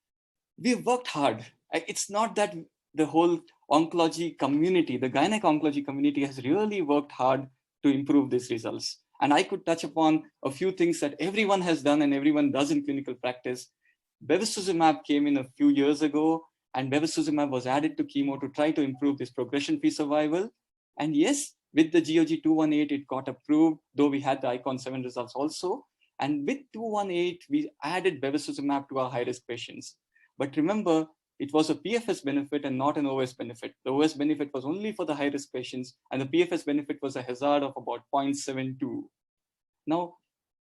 we've worked hard. It's not that the whole oncology community, the gynec oncology community has really worked hard to improve these results. And I could touch upon a few things that everyone has done and everyone does in clinical practice. Bevacizumab came in a few years ago, and bevacizumab was added to chemo to try to improve this progression-free survival. And yes, with the GOG 218, it got approved, though we had the ICON 7 results also. And with 218, we added bevacizumab to our high-risk patients. But remember, it was a PFS benefit and not an OS benefit. The OS benefit was only for the high-risk patients, and the PFS benefit was a hazard of about 0.72. Now,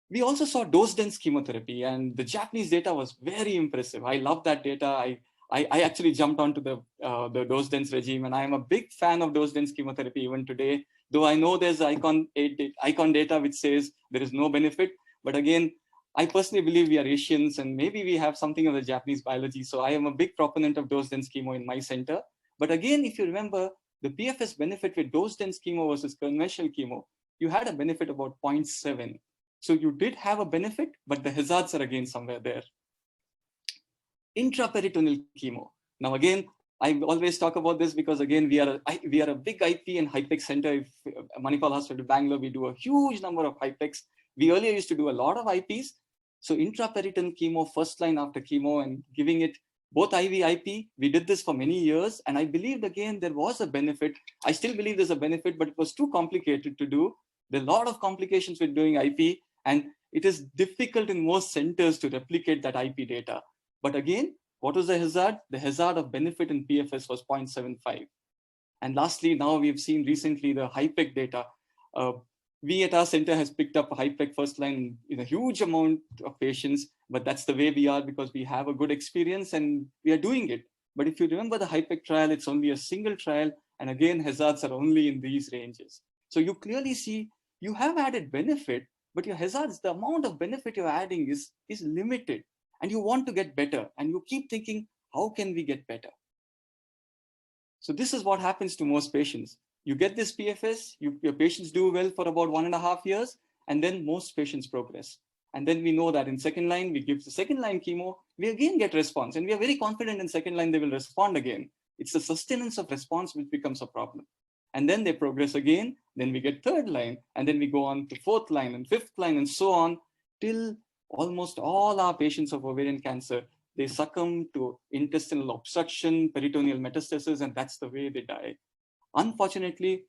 we also saw dose-dense chemotherapy, and the Japanese data was very impressive. I love that data. I actually jumped onto the dose-dense regime, and I am a big fan of dose-dense chemotherapy even today, though I know there's ICON data which says there is no benefit. But again, I personally believe we are Asians and maybe we have something of the Japanese biology. So I am a big proponent of dose-dense chemo in my center. But again, if you remember, the PFS benefit with dose-dense chemo versus conventional chemo, you had a benefit about 0.7. So you did have a benefit, but the hazards are again somewhere there. Intraperitoneal chemo. Now again, I always talk about this because again, we are a big IP and HIPEX center. If Manipal Hospital, Bangalore, we do a huge number of HIPEX. We earlier used to do a lot of IPs. So intraperitoneal chemo, first line after chemo, and giving it both IV, IP. We did this for many years. And I believed again, there was a benefit. I still believe there's a benefit, but it was too complicated to do. There are a lot of complications with doing IP, and it is difficult in most centers to replicate that IP data. But again, what was the hazard? The hazard of benefit in PFS was 0.75. And lastly, now we've seen recently the HIPEC data. We at our center has picked up HIPEC first line in a huge amount of patients, but that's the way we are because we have a good experience and we are doing it. But if you remember the HIPEC trial, it's only a single trial. And again, hazards are only in these ranges. So you clearly see you have added benefit, but your hazards, the amount of benefit you're adding is limited. And you want to get better. And you keep thinking, how can we get better? So this is what happens to most patients. You get this PFS, your patients do well for about 1.5 years, and then most patients progress. And then we know that in second line, we give the second line chemo, we again get response. And we are very confident in second line, they will respond again. It's the sustenance of response which becomes a problem. And then they progress again, then we get third line, and then we go on to fourth line and fifth line and so on, till almost all our patients of ovarian cancer, they succumb to intestinal obstruction, peritoneal metastasis, and that's the way they die. Unfortunately,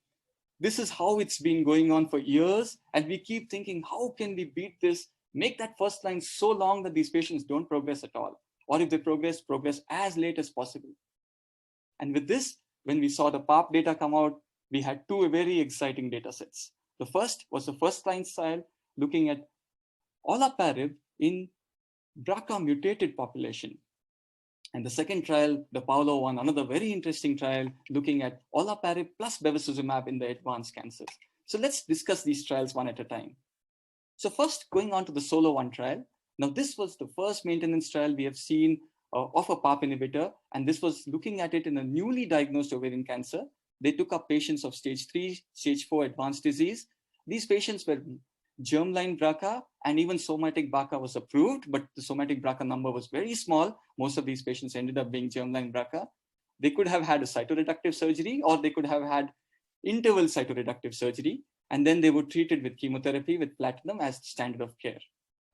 this is how it's been going on for years, and we keep thinking, how can we beat this? Make that first line so long that these patients don't progress at all. Or if they progress as late as possible. And with this, when we saw the PARP data come out, we had two very exciting data sets. The first was the first line trial looking at Olaparib in BRCA mutated population. And the second trial, the Paolo one, another very interesting trial looking at Olaparib plus bevacizumab in the advanced cancers. So let's discuss these trials one at a time. So first, going on to the Solo 1 trial. Now this was the first maintenance trial we have seen of a PARP inhibitor, and this was looking at it in a newly diagnosed ovarian cancer. They took up patients of stage 3, stage 4 advanced disease. These patients were germline BRCA, and even somatic BRCA was approved, but the somatic BRCA number was very small. Most of these patients ended up being germline BRCA. They could have had a cytoreductive surgery, or they could have had interval cytoreductive surgery, and then they were treated with chemotherapy with platinum as standard of care.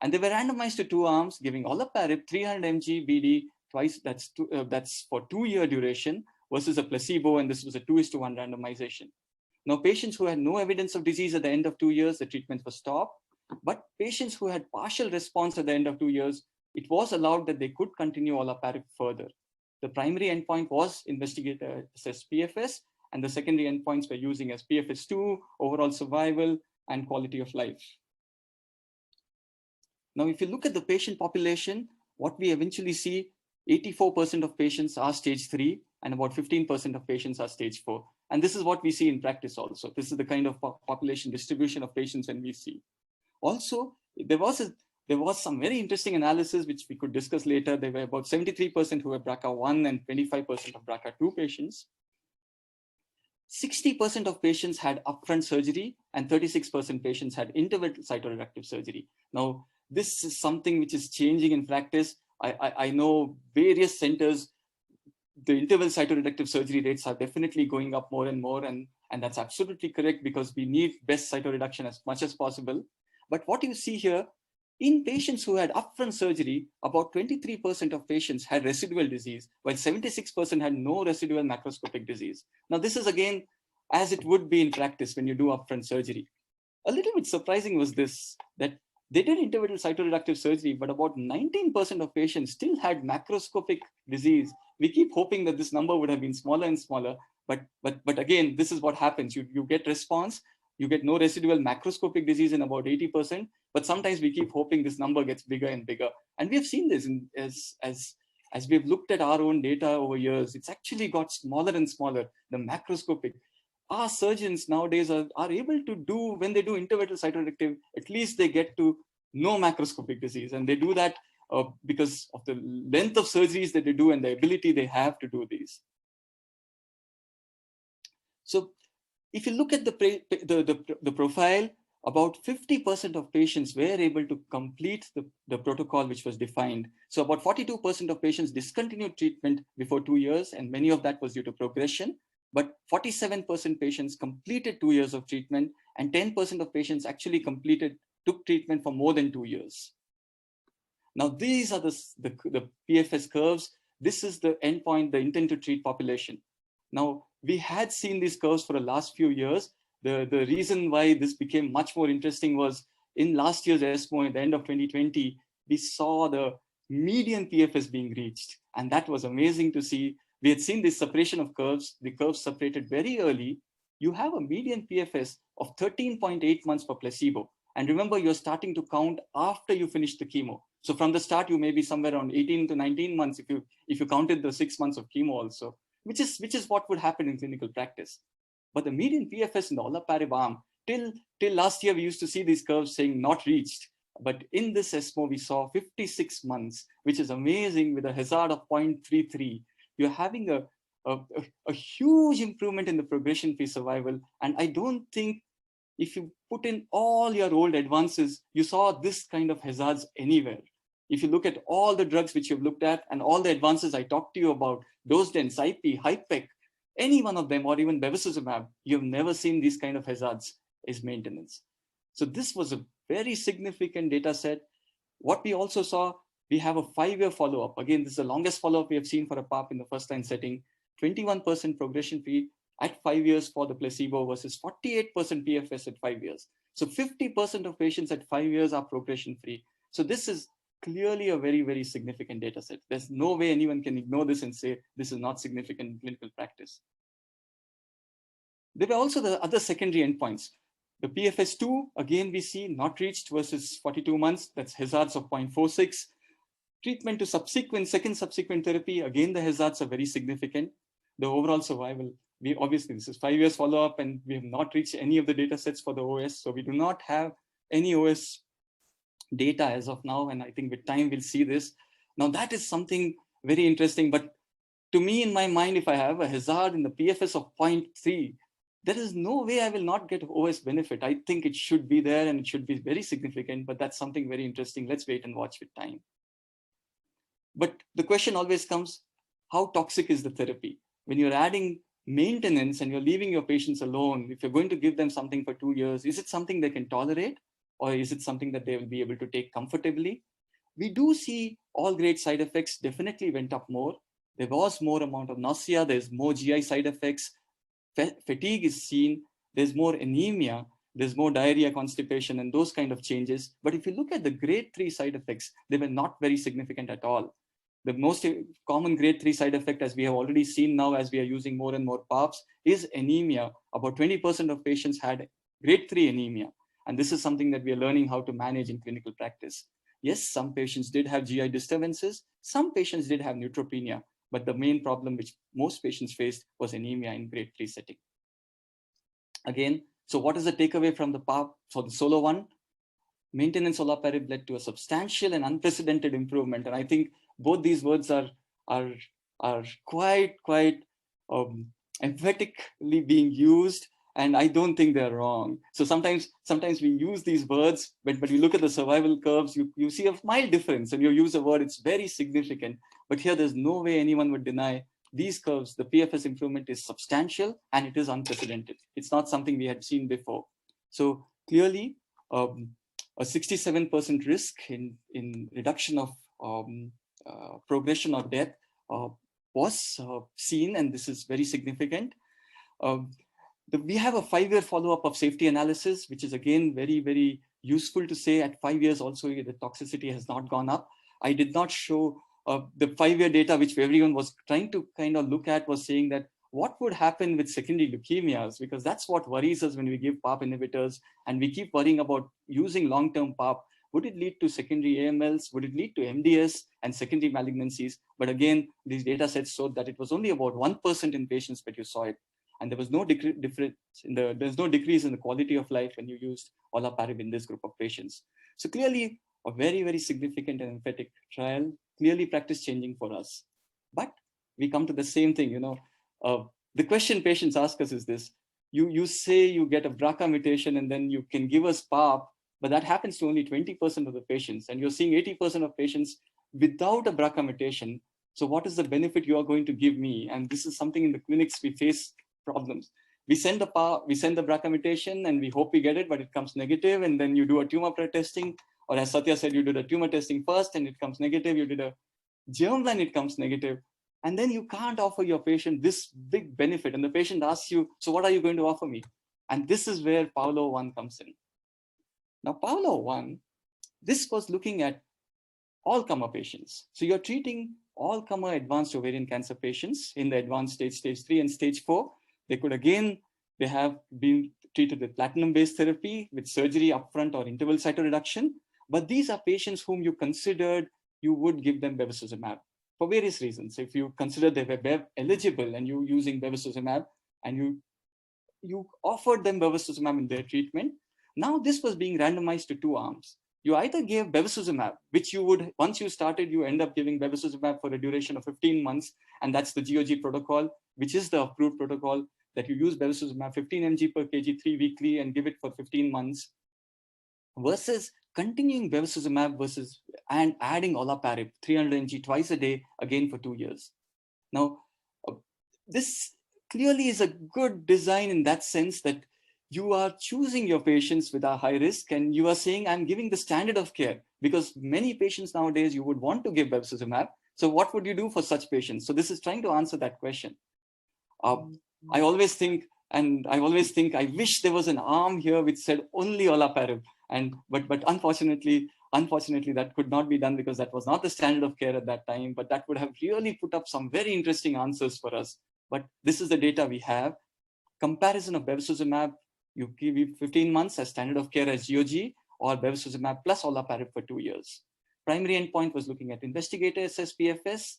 And they were randomized to 2 arms, giving Olaparib 300 mg BD twice, that's for 2-year duration, versus a placebo, and this was a 2:1 randomization. Now, patients who had no evidence of disease at the end of 2 years, the treatment was stopped. But patients who had partial response at the end of 2 years, it was allowed that they could continue Olaparib further. The primary endpoint was investigator assessed PFS, and the secondary endpoints were using as PFS2, overall survival, and quality of life. Now, if you look at the patient population, what we eventually see, 84% of patients are stage 3, and about 15% of patients are stage 4. And this is what we see in practice also. This is the kind of population distribution of patients when we see. Also, there was some very interesting analysis which we could discuss later. There were about 73% who were BRCA1 and 25% of BRCA2 patients. 60% of patients had upfront surgery, and 36% patients had interval cytoreductive surgery. Now, this is something which is changing in practice. I know various centers, the interval cytoreductive surgery rates are definitely going up more and more, and that's absolutely correct because we need best cytoreduction as much as possible. But what you see here, in patients who had upfront surgery, about 23% of patients had residual disease, while 76% had no residual macroscopic disease. Now, this is again, as it would be in practice when you do upfront surgery. A little bit surprising was this, that they did interval cytoreductive surgery, but about 19% of patients still had macroscopic disease. We keep hoping that this number would have been smaller and smaller, but again, this is what happens. You get response, you get no residual macroscopic disease in about 80%, but sometimes we keep hoping this number gets bigger and bigger. And we have seen this as we've looked at our own data over years, it's actually got smaller and smaller, the macroscopic. Our surgeons nowadays are able to do, when they do interval cytoreductive, at least they get to no macroscopic disease. And they do that because of the length of surgeries that they do and the ability they have to do these. So if you look at the profile, about 50% of patients were able to complete the protocol which was defined. So about 42% of patients discontinued treatment before 2 years, and many of that was due to progression. But 47% patients completed 2 years of treatment, and 10% of patients actually took treatment for more than 2 years. Now, these are the PFS curves. This is the endpoint, the intent to treat population. Now, we had seen these curves for the last few years. The reason why this became much more interesting was in last year's ESMO, at the end of 2020, we saw the median PFS being reached. And that was amazing to see. We had seen this separation of curves. The curves separated very early. You have a median PFS of 13.8 months for placebo. And remember, you're starting to count after you finish the chemo. So from the start, you may be somewhere around 18 to 19 months if you counted the 6 months of chemo also, which is what would happen in clinical practice. But the median PFS in the Olaparib arm, till last year, we used to see these curves saying not reached. But in this ESMO, we saw 56 months, which is amazing, with a hazard of 0.33. You're having a huge improvement in the progression-free survival. And I don't think if you put in all your old advances, you saw this kind of hazards anywhere. If you look at all the drugs which you've looked at and all the advances I talked to you about, dose-dense, IP, HIPEC, any one of them, or even bevacizumab, you've never seen these kind of hazards as maintenance. So this was a very significant data set. What we also saw, we have a 5-year follow-up. Again, this is the longest follow-up we have seen for a PARP in the first-line setting, 21% progression-free at 5 years for the placebo versus 48% PFS at 5 years. So 50% of patients at 5 years are progression-free. So this is clearly a very, very significant data set. There's no way anyone can ignore this and say this is not significant in clinical practice. There were also the other secondary endpoints. The PFS2, again, we see not reached versus 42 months. That's hazards of 0.46. Treatment to second subsequent therapy, again, the hazards are very significant. The overall survival, we obviously, this is 5 years follow-up and we have not reached any of the data sets for the OS. So we do not have any OS data as of now. And I think with time, we'll see this. Now that is something very interesting, but to me, in my mind, if I have a hazard in the PFS of 0.3, there is no way I will not get OS benefit. I think it should be there and it should be very significant, but that's something very interesting. Let's wait and watch with time. But the question always comes, how toxic is the therapy? When you're adding maintenance and you're leaving your patients alone, if you're going to give them something for 2 years, is it something they can tolerate? Or is it something that they will be able to take comfortably? We do see all grade side effects definitely went up more. There was more amount of nausea, there's more GI side effects, fatigue is seen, there's more anemia, there's more diarrhea, constipation, and those kind of changes. But if you look at the grade 3 side effects, they were not very significant at all. The most common grade 3 side effect, as we have already seen now, as we are using more and more PARPs, is anemia. About 20% of patients had grade 3 anemia. And this is something that we are learning how to manage in clinical practice. Yes, some patients did have GI disturbances. Some patients did have neutropenia. But the main problem which most patients faced was anemia in grade 3 setting. Again, so what is the takeaway from the PARP for the solo one? Maintenance Olaparib led to a substantial and unprecedented improvement. And I think both these words are quite emphatically being used. And I don't think they're wrong. So sometimes we use these words, but you look at the survival curves, you see a mild difference and you use a word, it's very significant. But here there's no way anyone would deny these curves. The PFS improvement is substantial and it is unprecedented. It's not something we had seen before. So clearly a 67% risk in reduction of progression or death was seen, and this is very significant. We have a 5-year follow-up of safety analysis, which is again very, very useful to say at 5 years also the toxicity has not gone up. I did not show the 5-year data, which everyone was trying to kind of look at, was saying that what would happen with secondary leukemias, because that's what worries us when we give PARP inhibitors and we keep worrying about using long-term PARP. Would it lead to secondary AMLs? Would it lead to MDS and secondary malignancies? But again, these data sets showed that it was only about 1% in patients, but you saw it. And there was no there's no decrease in the quality of life when you used Olaparib in this group of patients. So clearly a very, very significant and emphatic trial, clearly practice changing for us. But we come to the same thing, the question patients ask us is this: you say you get a BRCA mutation and then you can give us PARP, but that happens to only 20% of the patients, and you're seeing 80% of patients without a BRCA mutation. So what is the benefit you are going to give me? And this is something in the clinics we face problems. We send the BRCA mutation and we hope we get it, but it comes negative, and then you do a tumor testing, or as Satya said, you do the tumor testing first and it comes negative. You did a germline, it comes negative. And then you can't offer your patient this big benefit. And the patient asks you, so what are you going to offer me? And this is where Paolo 1 comes in. Now, Paolo 1, this was looking at all-comer patients. So you're treating all-comer advanced ovarian cancer patients in the advanced stage 3 and stage 4. They have been treated with platinum-based therapy, with surgery upfront or interval cytoreduction. But these are patients whom you considered you would give them bevacizumab for various reasons. If you consider they were Bev eligible and you using bevacizumab and you offered them bevacizumab in their treatment, now this was being randomized to 2 arms. You either gave bevacizumab, which you would, once you started, you end up giving bevacizumab for a duration of 15 months. And that's the GOG protocol, which is the approved protocol. that you use bevacizumab 15 mg per kg 3 weekly and give it for 15 months versus continuing bevacizumab and adding Olaparib 300 mg twice a day again for 2 years. Now, this clearly is a good design in that sense that you are choosing your patients with a high risk and you are saying, I'm giving the standard of care, because many patients nowadays you would want to give bevacizumab. So what would you do for such patients? So this is trying to answer that question. I always think, I wish there was an arm here which said only Olaparib. But unfortunately, that could not be done because that was not the standard of care at that time. But that would have really put up some very interesting answers for us. But this is the data we have. Comparison of bevacizumab, you give 15 months as standard of care as GOG, or bevacizumab plus Olaparib for 2 years. Primary endpoint was looking at investigator assessed PFS.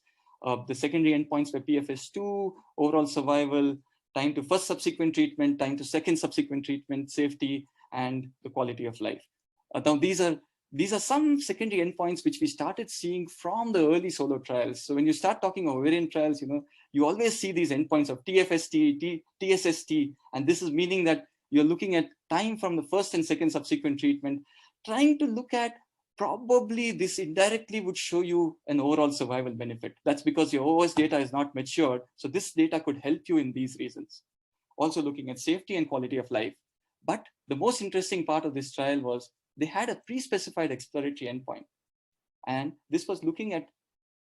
The secondary endpoints were PFS2, overall survival, time to first subsequent treatment, time to second subsequent treatment, safety, and the quality of life. Now these are some secondary endpoints which we started seeing from the early solo trials. So when you start talking of ovarian trials, you always see these endpoints of TFST, TSST, and this is meaning that you're looking at time from the first and second subsequent treatment, trying to look at probably this indirectly would show you an overall survival benefit. That's because your OS data is not matured. So this data could help you in these reasons. Also looking at safety and quality of life. But the most interesting part of this trial was they had a pre-specified exploratory endpoint. And this was looking at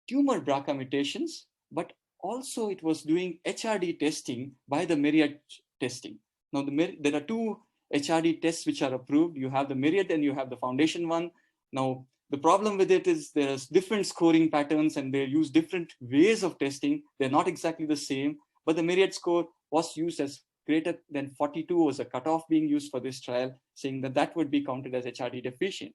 tumor BRCA mutations, but also it was doing HRD testing by the Myriad testing. Now, there are two HRD tests which are approved. You have the Myriad and you have the Foundation one. Now, the problem with it is there's different scoring patterns and they use different ways of testing. They're not exactly the same, but the Myriad score was used as greater than 42 was a cutoff being used for this trial, saying that that would be counted as HRD deficient.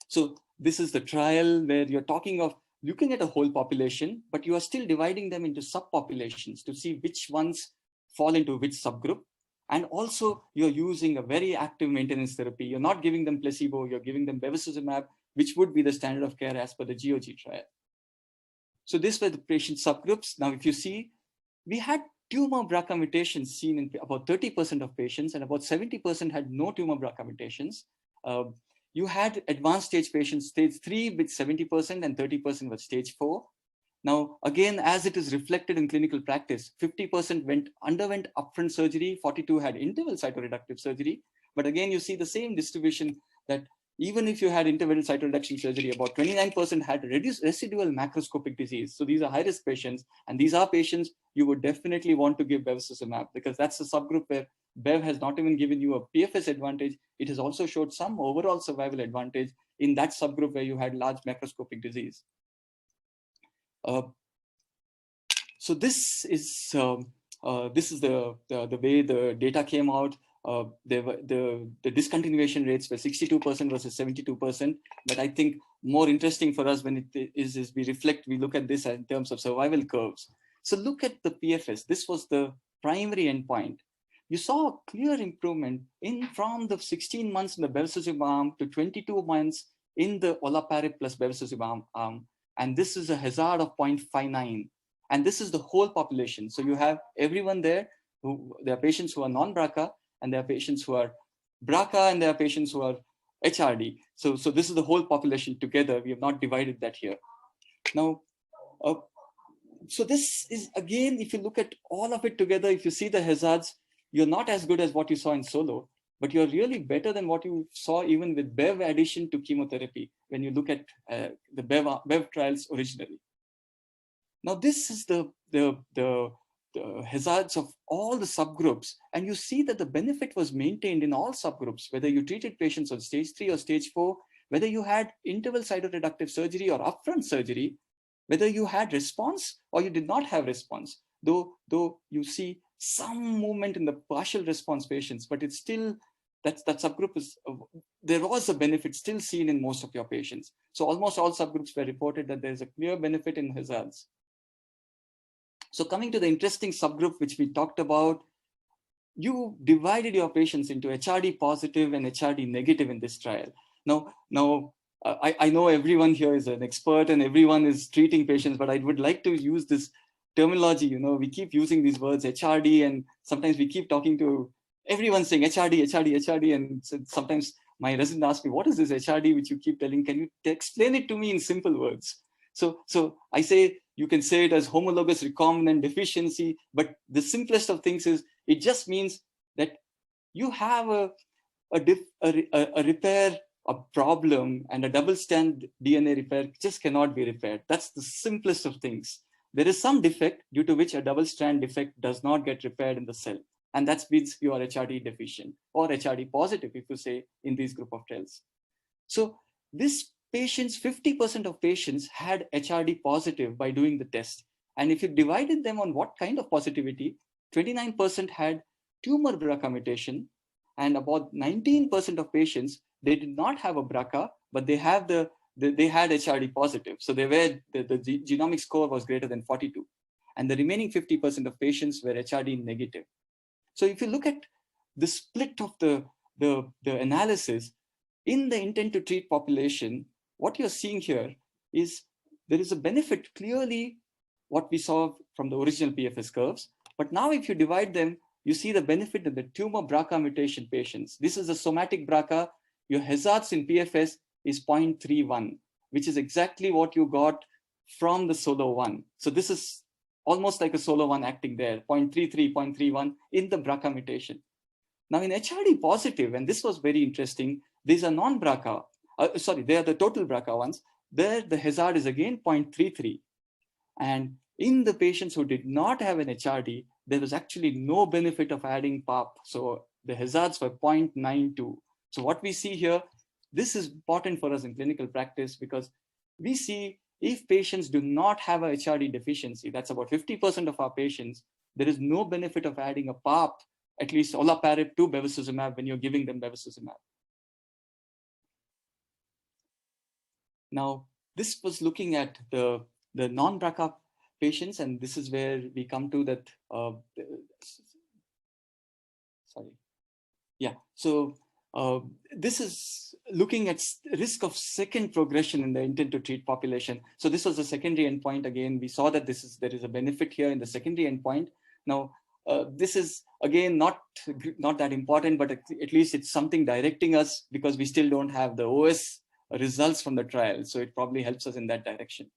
So this is the trial where you're talking of looking at a whole population, but you are still dividing them into subpopulations to see which ones fall into which subgroup. And also you're using a very active maintenance therapy. You're not giving them placebo, you're giving them bevacizumab, which would be the standard of care as per the GOG trial. So these were the patient subgroups. Now, if you see, we had tumor BRCA mutations seen in about 30% of patients, and about 70% had no tumor BRCA mutations. You had advanced stage patients, stage 3 with 70% and 30% with stage 4. Now, again, as it is reflected in clinical practice, 50% underwent upfront surgery, 42 had interval cytoreductive surgery. But again, you see the same distribution that even if you had interval cytoreduction surgery, about 29% had residual macroscopic disease. So these are high-risk patients, and these are patients you would definitely want to give bevacizumab, because that's the subgroup where Bev has not even given you a PFS advantage. It has also showed some overall survival advantage in that subgroup where you had large macroscopic disease. So this is the way the data came out. The discontinuation rates were 62% versus 72%. But I think more interesting for us when it is we look at this in terms of survival curves. So look at the PFS. This was the primary endpoint. You saw a clear improvement from the 16 months in the bevacizumab arm to 22 months in the Olaparib plus bevacizumab arm. And this is a hazard of 0.59. And this is the whole population. So you have everyone there. There are patients who are non-BRCA, and there are patients who are BRCA, and there are patients who are HRD. So this is the whole population together. We have not divided that here. Now, so this is, again, if you look at all of it together, if you see the hazards, you're not as good as what you saw in solo, but you're really better than what you saw even with Bev addition to chemotherapy when you look at the Bev trials originally. Now, this is the hazards of all the subgroups, and you see that the benefit was maintained in all subgroups, whether you treated patients on stage 3 or stage 4, whether you had interval cytoreductive surgery or upfront surgery, whether you had response or you did not have response, though you see some movement in the partial response patients, but it's still, that subgroup is, there was a benefit still seen in most of your patients. So almost all subgroups were reported that there's a clear benefit in hazards. So coming to the interesting subgroup, which we talked about, you divided your patients into HRD positive and HRD negative in this trial. Now, I know everyone here is an expert and everyone is treating patients, but I would like to use this terminology, we keep using these words HRD, and sometimes we keep talking to everyone saying HRD, HRD, HRD. And so sometimes my resident asks me, what is this HRD which you keep telling? Can you explain it to me in simple words? So I say, you can say it as homologous recombinant deficiency, but the simplest of things is it just means that you have a repair, a problem, and a double-strand DNA repair just cannot be repaired. That's the simplest of things. There is some defect due to which a double-strand defect does not get repaired in the cell. And that means you are HRD deficient or HRD positive, if you say, in these group of trials. So this patients, 50% of patients had HRD positive by doing the test. And if you divided them on what kind of positivity, 29% had tumor BRCA mutation, and about 19% of patients, they did not have a BRCA, but they have they had HRD positive. So they were, the genomic score was greater than 42. And the remaining 50% of patients were HRD negative. So if you look at the split of the analysis in the intent to treat population, what you're seeing here is there is a benefit, clearly what we saw from the original PFS curves. But now if you divide them, you see the benefit of the tumor BRCA mutation patients. This is a somatic BRCA. Your hazards in PFS is 0.31, which is exactly what you got from the solo one. So this is almost like a solo one acting there, 0.33, 0.31 in the BRCA mutation. Now in HRD positive, and this was very interesting, these are non-BRCA, they are the total BRCA ones. There the hazard is again 0.33. And in the patients who did not have an HRD, there was actually no benefit of adding PARP. So the hazards were 0.92. So what we see here, this is important for us in clinical practice, because we see if patients do not have a HRD deficiency, that's about 50% of our patients, there is no benefit of adding a PARP, at least Olaparib to bevacizumab when you're giving them bevacizumab. Now, this was looking at the non-BRCA patients, and this is where we come to that, so this is looking at risk of second progression in the intent to treat population. So this was a secondary endpoint. Again, we saw that there is a benefit here in the secondary endpoint. Now, this is again not that important, but at least it's something directing us, because we still don't have the OS results from the trial. So it probably helps us in that direction.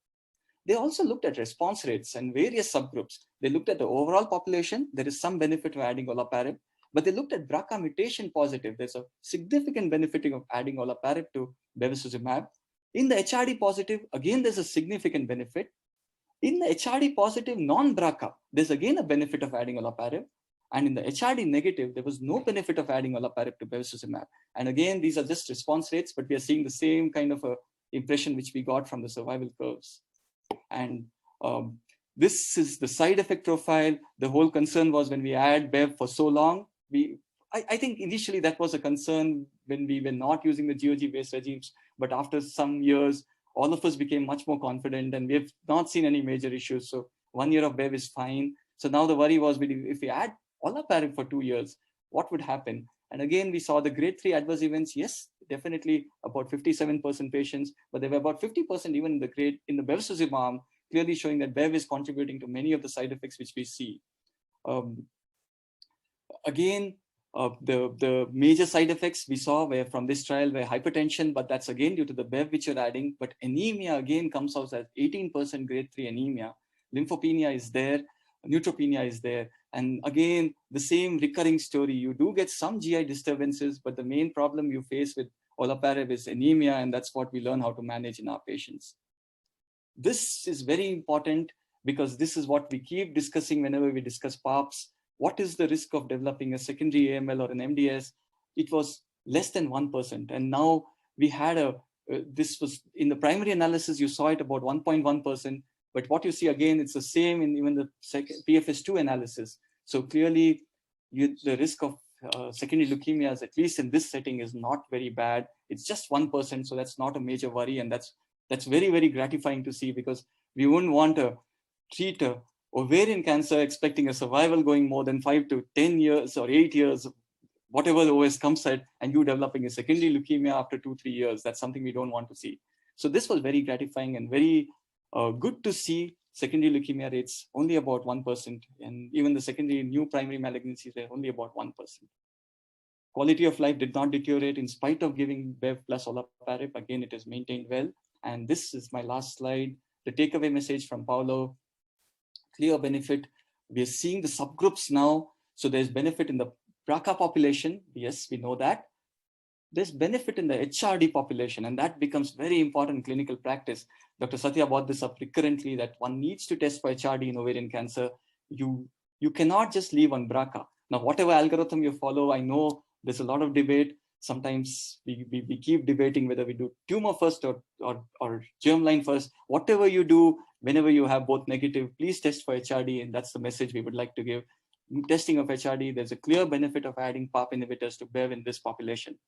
They also looked at response rates and various subgroups. They looked at the overall population. There is some benefit of adding Olaparib, but they looked at BRCA mutation positive. There's a significant benefit of adding Olaparib to bevacizumab. In the HRD positive, again, there's a significant benefit. In the HRD positive non-BRCA, there's again a benefit of adding Olaparib. And in the HRD negative, there was no benefit of adding Olaparib to bevacizumab. And again, these are just response rates, but we are seeing the same kind of a impression which we got from the survival curves. And this is the side effect profile. The whole concern was when we add Bev for so long, I think initially that was a concern when we were not using the GOG-based regimes, but after some years, all of us became much more confident, and we have not seen any major issues. So 1 year of Bev is fine. So now the worry was, if we add Olaparib for 2 years, what would happen? And again, we saw the grade 3 adverse events. Yes, definitely about 57% patients, but there were about 50% even in the bevacizumab arm, clearly showing that Bev is contributing to many of the side effects which we see. The major side effects we saw were from this trial were hypertension, but that's again due to the Bev which you're adding. But anemia again comes out as 18% grade 3 anemia. Lymphopenia is there, neutropenia is there. And again, the same recurring story. You do get some GI disturbances, but the main problem you face with Olaparib is anemia, and that's what we learn how to manage in our patients. This is very important because this is what we keep discussing whenever we discuss PARPs. What is the risk of developing a secondary AML or an MDS? It was less than 1%. And now we had this was in the primary analysis, you saw it about 1.1%. But what you see again, it's the same in even the PFS2 analysis. So clearly, the risk of secondary leukemias, at least in this setting, is not very bad. It's just 1%, so that's not a major worry, and that's very, very gratifying to see, because we wouldn't want to treat ovarian cancer expecting a survival going more than 5 to 10 years or 8 years, whatever the OS comes at, and you developing a secondary leukemia after 2-3 years. That's something we don't want to see. So this was very gratifying and very good to see secondary leukemia rates only about 1%, and even the secondary new primary malignancies are only about 1%. Quality of life did not deteriorate in spite of giving Bev plus Olaparib. Again, it is maintained well. And this is my last slide. The takeaway message from Paulo, clear benefit. We are seeing the subgroups now. So there's benefit in the BRCA population. Yes, we know that. There's benefit in the HRD population, and that becomes very important in clinical practice. Dr. Satya brought this up recurrently that one needs to test for HRD in ovarian cancer. You cannot just leave on BRCA. Now, whatever algorithm you follow, I know there's a lot of debate. Sometimes we keep debating whether we do tumor first or germline first. Whatever you do, whenever you have both negative, please test for HRD, and that's the message we would like to give. Testing of HRD, there's a clear benefit of adding PARP inhibitors to BEV in this population.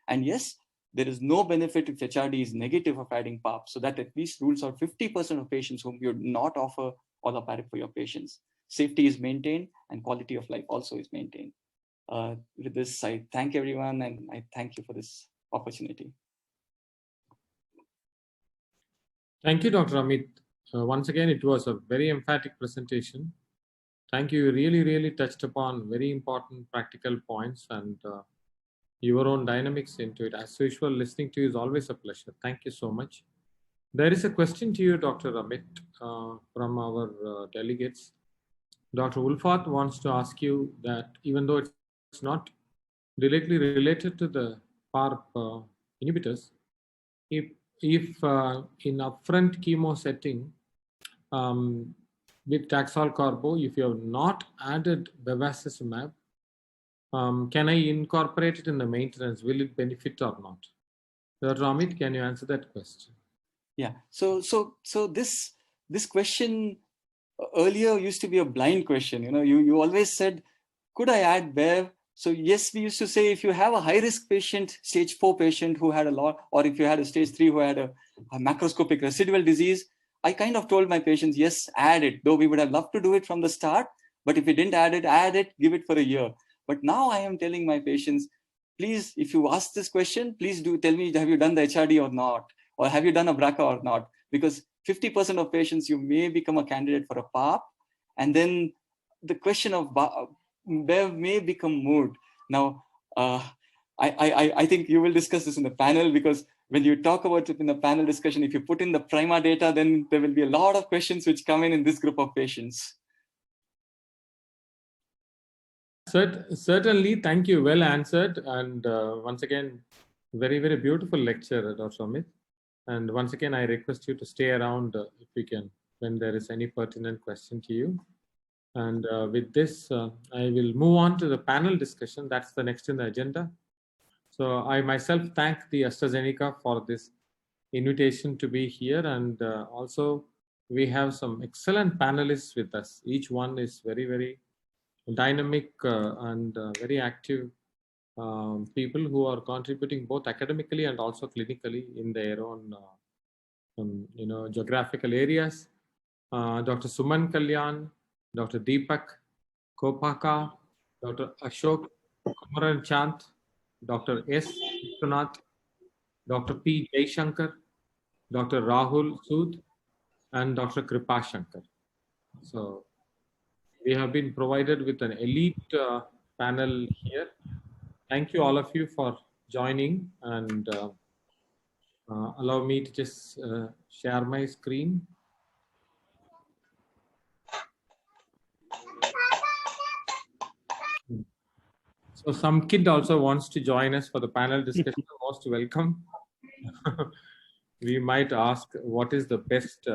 And yes, there is no benefit if HRD is negative of adding PARP. So that at least rules out 50% of patients whom you would not offer Olaparib for your patients. Safety is maintained and quality of life also is maintained. With this, I thank everyone and I thank you for this opportunity. Thank you, Dr. Amit. Once again, it was a very emphatic presentation. Thank you. You really touched upon very important practical points and your own dynamics into it. As usual, listening to you is always a pleasure. Thank you so much. There is a question to you, Dr. Amit, from our delegates. Dr. Ulfath wants to ask you that even though it's not directly related to the PARP inhibitors, if in upfront chemo setting with Taxol Carbo, if you have not added bevacizumab, can I incorporate it in the maintenance? Will it benefit or not? Dr. Amit, can you answer that question? Yeah. So this question earlier used to be a blind question. You know, you always said, could I add Bev? So yes, we used to say if you have a high risk patient, stage 4 patient who had a lot, or if you had a stage 3 who had a macroscopic residual disease, I kind of told my patients, yes, add it. Though we would have loved to do it from the start, but if we didn't add it, give it for a year. But now I am telling my patients, please, if you ask this question, please do tell me, have you done the HRD or not? Or have you done a BRCA or not? Because 50% of patients, you may become a candidate for a PARP. And then the question of Bev may become moot. Now, I think you will discuss this in the panel, because when you talk about it in the panel discussion, if you put in the PRIMA data, then there will be a lot of questions which come in this group of patients. Certainly, thank you. Well answered. And once again, very beautiful lecture, Dr. Amit. And once again, I request you to stay around if we can, when there is any pertinent question to you. And with this, I will move on to the panel discussion. That's the next in the agenda. So I myself thank the AstraZeneca for this invitation to be here. And also, we have some excellent panelists with us. Each one is very dynamic and very active people who are contributing both academically and also clinically in their own geographical areas. Dr. Suman Kalyan, Dr. Deepak Kopaka, Dr. Ashok Kumaran Chant, Dr. S. Vishwanath, Dr. P. Jaishankar, Dr. Rahul Sood, and Dr. Kripa Shankar. So we have been provided with an elite panel here. Thank you all of you for joining, and allow me to just share my screen. So some kid also wants to join us for the panel discussion. Most welcome. We might ask, what is the best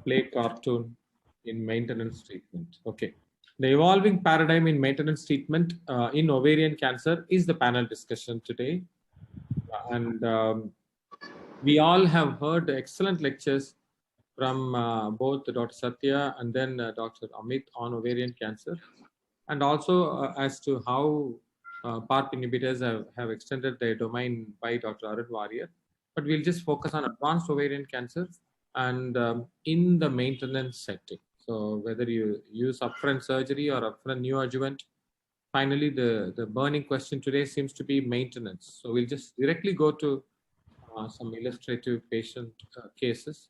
play cartoon in maintenance treatment? Okay. The evolving paradigm in maintenance treatment in ovarian cancer is the panel discussion today. And we all have heard excellent lectures from both Dr. Satya and then Dr. Amit on ovarian cancer, and also as to how PARP inhibitors have extended their domain by Dr. Arun Warrier. But we'll just focus on advanced ovarian cancer and in the maintenance setting. So whether you use upfront surgery or upfront neoadjuvant, finally the burning question today seems to be maintenance. So we'll just directly go to some illustrative patient cases.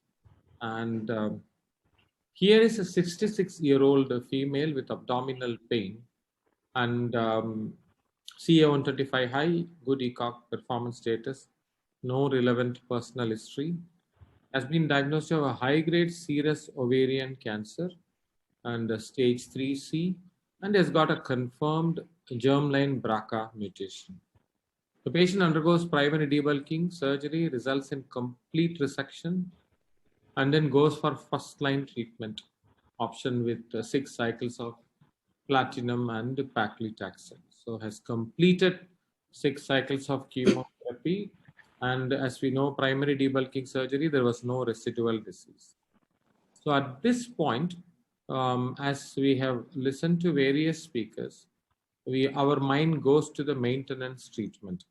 And Here is a 66-year-old female with abdominal pain and CA125 high, good ECOG performance status, no relevant personal history, has been diagnosed with a high-grade serous ovarian cancer and a stage 3C, and has got a confirmed germline BRCA mutation. The patient undergoes primary debulking surgery, results in complete resection, and then goes for first-line treatment option with 6 cycles of platinum and paclitaxel. So has completed 6 cycles of chemotherapy, and as we know, primary debulking surgery, there was no residual disease. So at this point, as we have listened to various speakers, our mind goes to the maintenance treatment.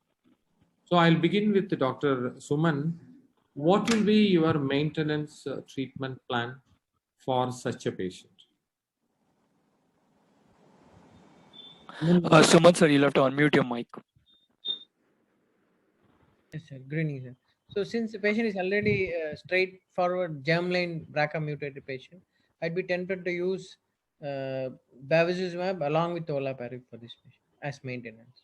So I'll begin with Dr. Suman. What will be your maintenance treatment plan for such a patient? Suman sir, you'll have to unmute your mic. Yes, sir. Good evening, sir. So since the patient is already straightforward germline BRCA mutated patient, I'd be tempted to use bevacizumab along with Olaparib for this patient as maintenance.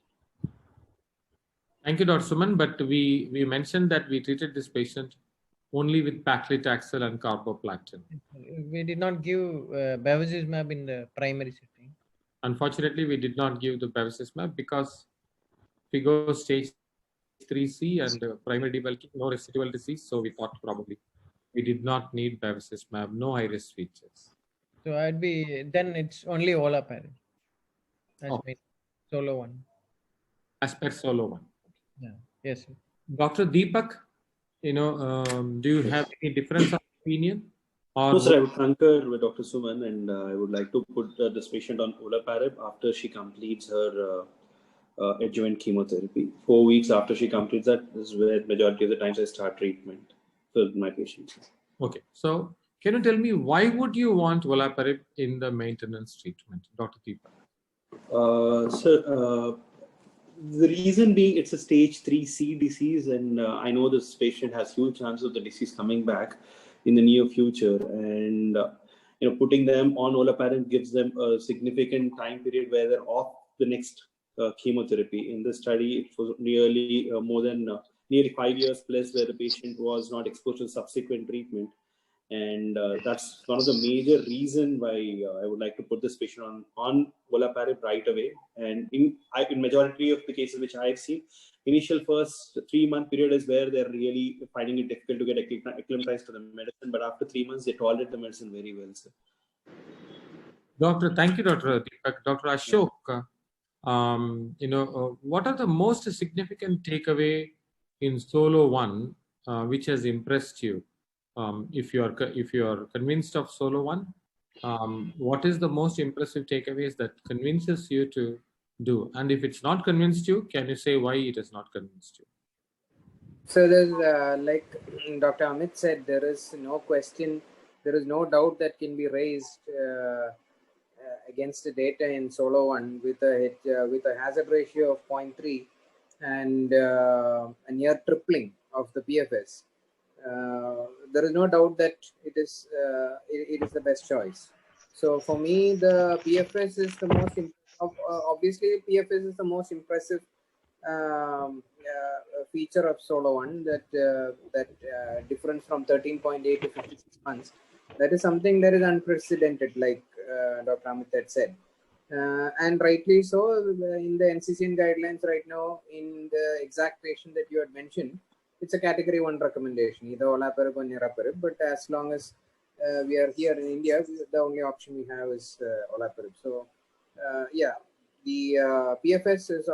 Thank you, Dr. Suman. But we mentioned that we treated this patient only with paclitaxel and carboplatin. We did not give bevacizumab in the primary setting. Unfortunately, we did not give the bevacizumab because we go stage 3C and primary debulking, no residual disease. So we thought probably we did not need bevacizumab, no high-risk features. So I'd be, then it's only Olaparib as Okay. solo one. As per solo one. Yeah. Yes, sir. Dr. Deepak, do you have any difference of opinion? Or No, sir, I would concur with Dr. Suman, and I would like to put this patient on Olaparib after she completes her adjuvant chemotherapy. 4 weeks after she completes that is where majority of the times I start treatment for my patients. Okay, so can you tell me why would you want Olaparib in the maintenance treatment, Dr. Deepak? Sir, the reason being it's a stage 3C disease, and I know this patient has huge chances of the disease coming back in the near future, and putting them on Olaparib gives them a significant time period where they're off the next chemotherapy. In this study, it was nearly nearly 5 years plus where the patient was not exposed to subsequent treatment. And that's one of the major reason why I would like to put this patient on Olaparib right away. And in majority of the cases which I've seen, initial first 3-month period is where they're really finding it difficult to get acclimatized to the medicine. But after 3 months, they tolerate the medicine very well, sir. Thank you, Dr. Deepak. Dr. Ashok, what are the most significant takeaway in Solo 1 which has impressed you? If you are convinced of Solo 1, what is the most impressive takeaways that convinces you to do? And if it's not convinced you, can you say why it has not convinced you? So there's like Dr. Amit said, there is no question, there is no doubt that can be raised against the data in Solo 1 with a hazard ratio of 0.3 and a near tripling of the PFS. There is no doubt that it is the best choice. So for me, the PFS is the most obviously PFS is the most impressive feature of Solo 1. That difference from 13.8 to 56 months. That is something that is unprecedented, like Dr. Amit had said. And rightly so, in the NCCN guidelines right now, in the exact patient that you had mentioned, it's a category 1 recommendation, either Olaparib or Intrapuritan. But as long as we are here in India, the only option we have is Olaparib. So, yeah, the PFS is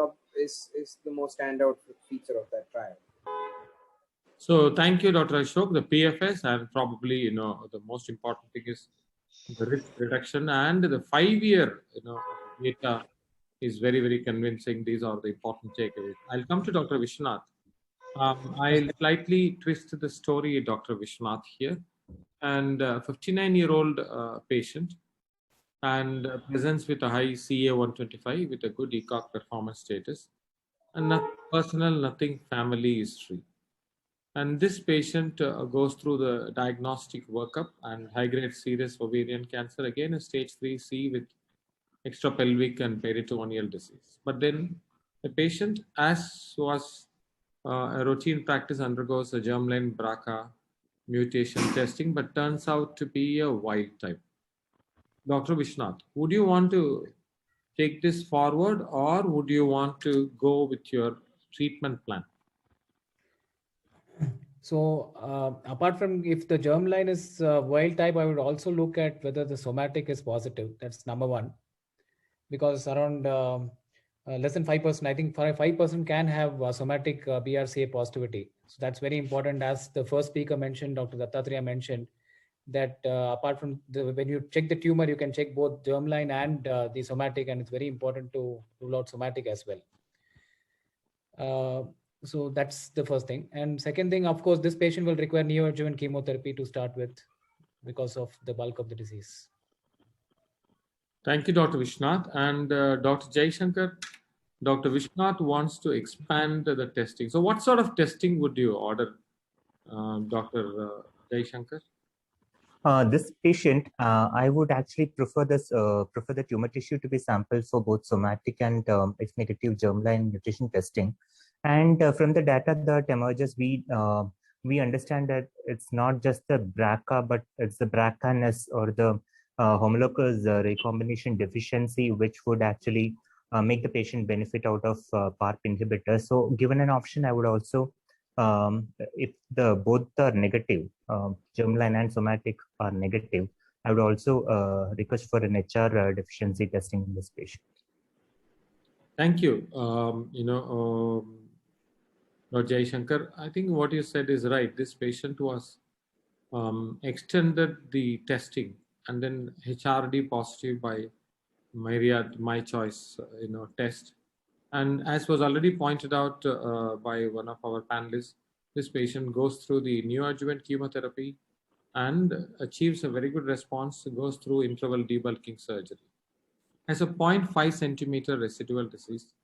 the most standout feature of that trial. So thank you, Dr. Ashok. The PFS, and probably the most important thing is the risk reduction, and the 5-year data is very, very convincing. These are the important takeaways. I'll come to Dr. Vishnath. I'll slightly twist the story, Dr. Vishnath here. And a 59-year-old patient and presents with a high CA125 with a good ECOG performance status and nothing personal, nothing family history. And this patient goes through the diagnostic workup and high-grade serous ovarian cancer, again a stage 3C with extrapelvic and peritoneal disease. But then the patient, as was a routine practice, undergoes a germline BRCA mutation testing, but turns out to be a wild type. Dr. Vishnath, would you want to take this forward, or would you want to go with your treatment plan? So apart from if the germline is wild type, I would also look at whether the somatic is positive. That's number one, because around less than 5%, I think 5% can have somatic BRCA positivity. So that's very important. As the first speaker mentioned, Dr. Dattatreya mentioned, that apart from when you check the tumor, you can check both germline and the somatic, and it's very important to rule out somatic as well. So that's the first thing. And second thing, of course, this patient will require neoadjuvant chemotherapy to start with because of the bulk of the disease. Thank you, Dr. Vishnath. And Dr. Jaishankar, Dr. Vishnath wants to expand the testing. So what sort of testing would you order, Dr. Jaishankar? This patient, I would actually prefer the tumor tissue to be sampled for both somatic and if negative germline mutation testing. And from the data that emerges, we understand that it's not just the BRCA, but it's the BRCA-ness or the homologous recombination deficiency, which would actually make the patient benefit out of PARP inhibitor. So given an option, I would also, if both are negative, germline and somatic are negative, I would also request for an HR deficiency testing in this patient. Thank you. Dr. Jaishankar, I think what you said is right. This patient was extended the testing and then HRD positive by myriad, my choice, test. And as was already pointed out by one of our panelists, this patient goes through the neoadjuvant chemotherapy and achieves a very good response, goes through interval debulking surgery. Has a 0.5 centimeter residual disease.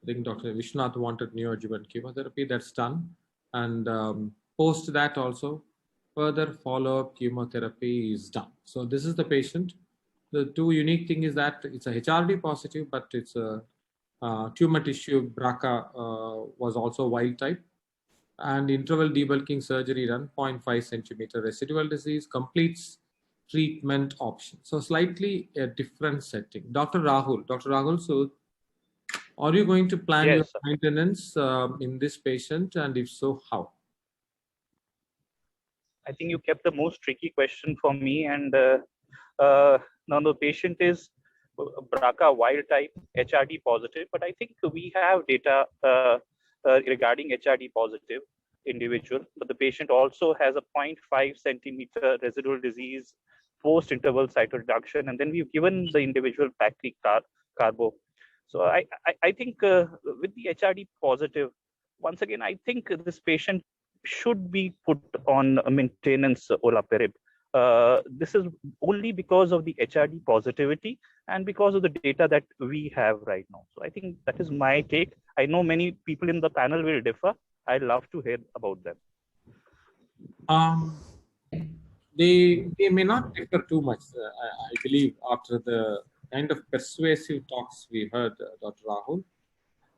I think Dr. Vishnath wanted neoadjuvant chemotherapy. That's done. And post that also, further follow-up chemotherapy is done. So this is the patient. The two unique thing is that it's a HRD positive, but it's a tumor tissue BRCA was also wild type. And interval debulking surgery done, 0.5 centimeter residual disease, completes treatment option. So slightly a different setting. Dr. Rahul, so are you going to plan your maintenance in this patient, and if so, how? I think you kept the most tricky question for me, and now the patient is BRCA wild type, HRD positive, but I think we have data regarding HRD positive individual, but the patient also has a 0.5 centimeter residual disease post-interval cytoreduction, and then we've given the individual paclitaxel carbo. So I think with the HRD positive, once again, I think this patient should be put on a maintenance Olaparib. This is only because of the HRD positivity and because of the data that we have right now. So I think that is my take. I know many people in the panel will differ. I'd love to hear about them. They may not differ too much, I believe, after the kind of persuasive talks we heard, Dr. Rahul.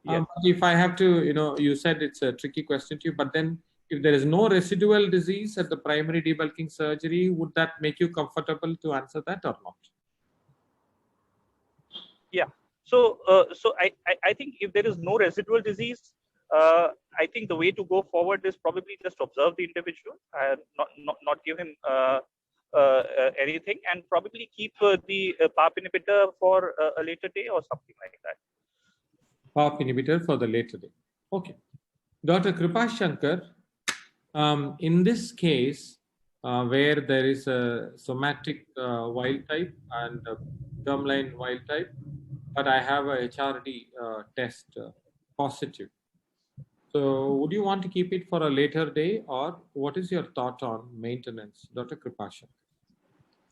But if I have to, you said it's a tricky question to you, but then if there is no residual disease at the primary debulking surgery, would that make you comfortable to answer that or not? Yeah. So, I think if there is no residual disease, I think the way to go forward is probably just observe the individual and not give him anything, and probably keep the PARP inhibitor for a later day or something like that. PARP inhibitor for the later day. Okay. Dr. Kripashankar, in this case, where there is a somatic wild type and a germline wild type, but I have a HRD test positive. So would you want to keep it for a later day, or what is your thought on maintenance, Dr. Kripashankar?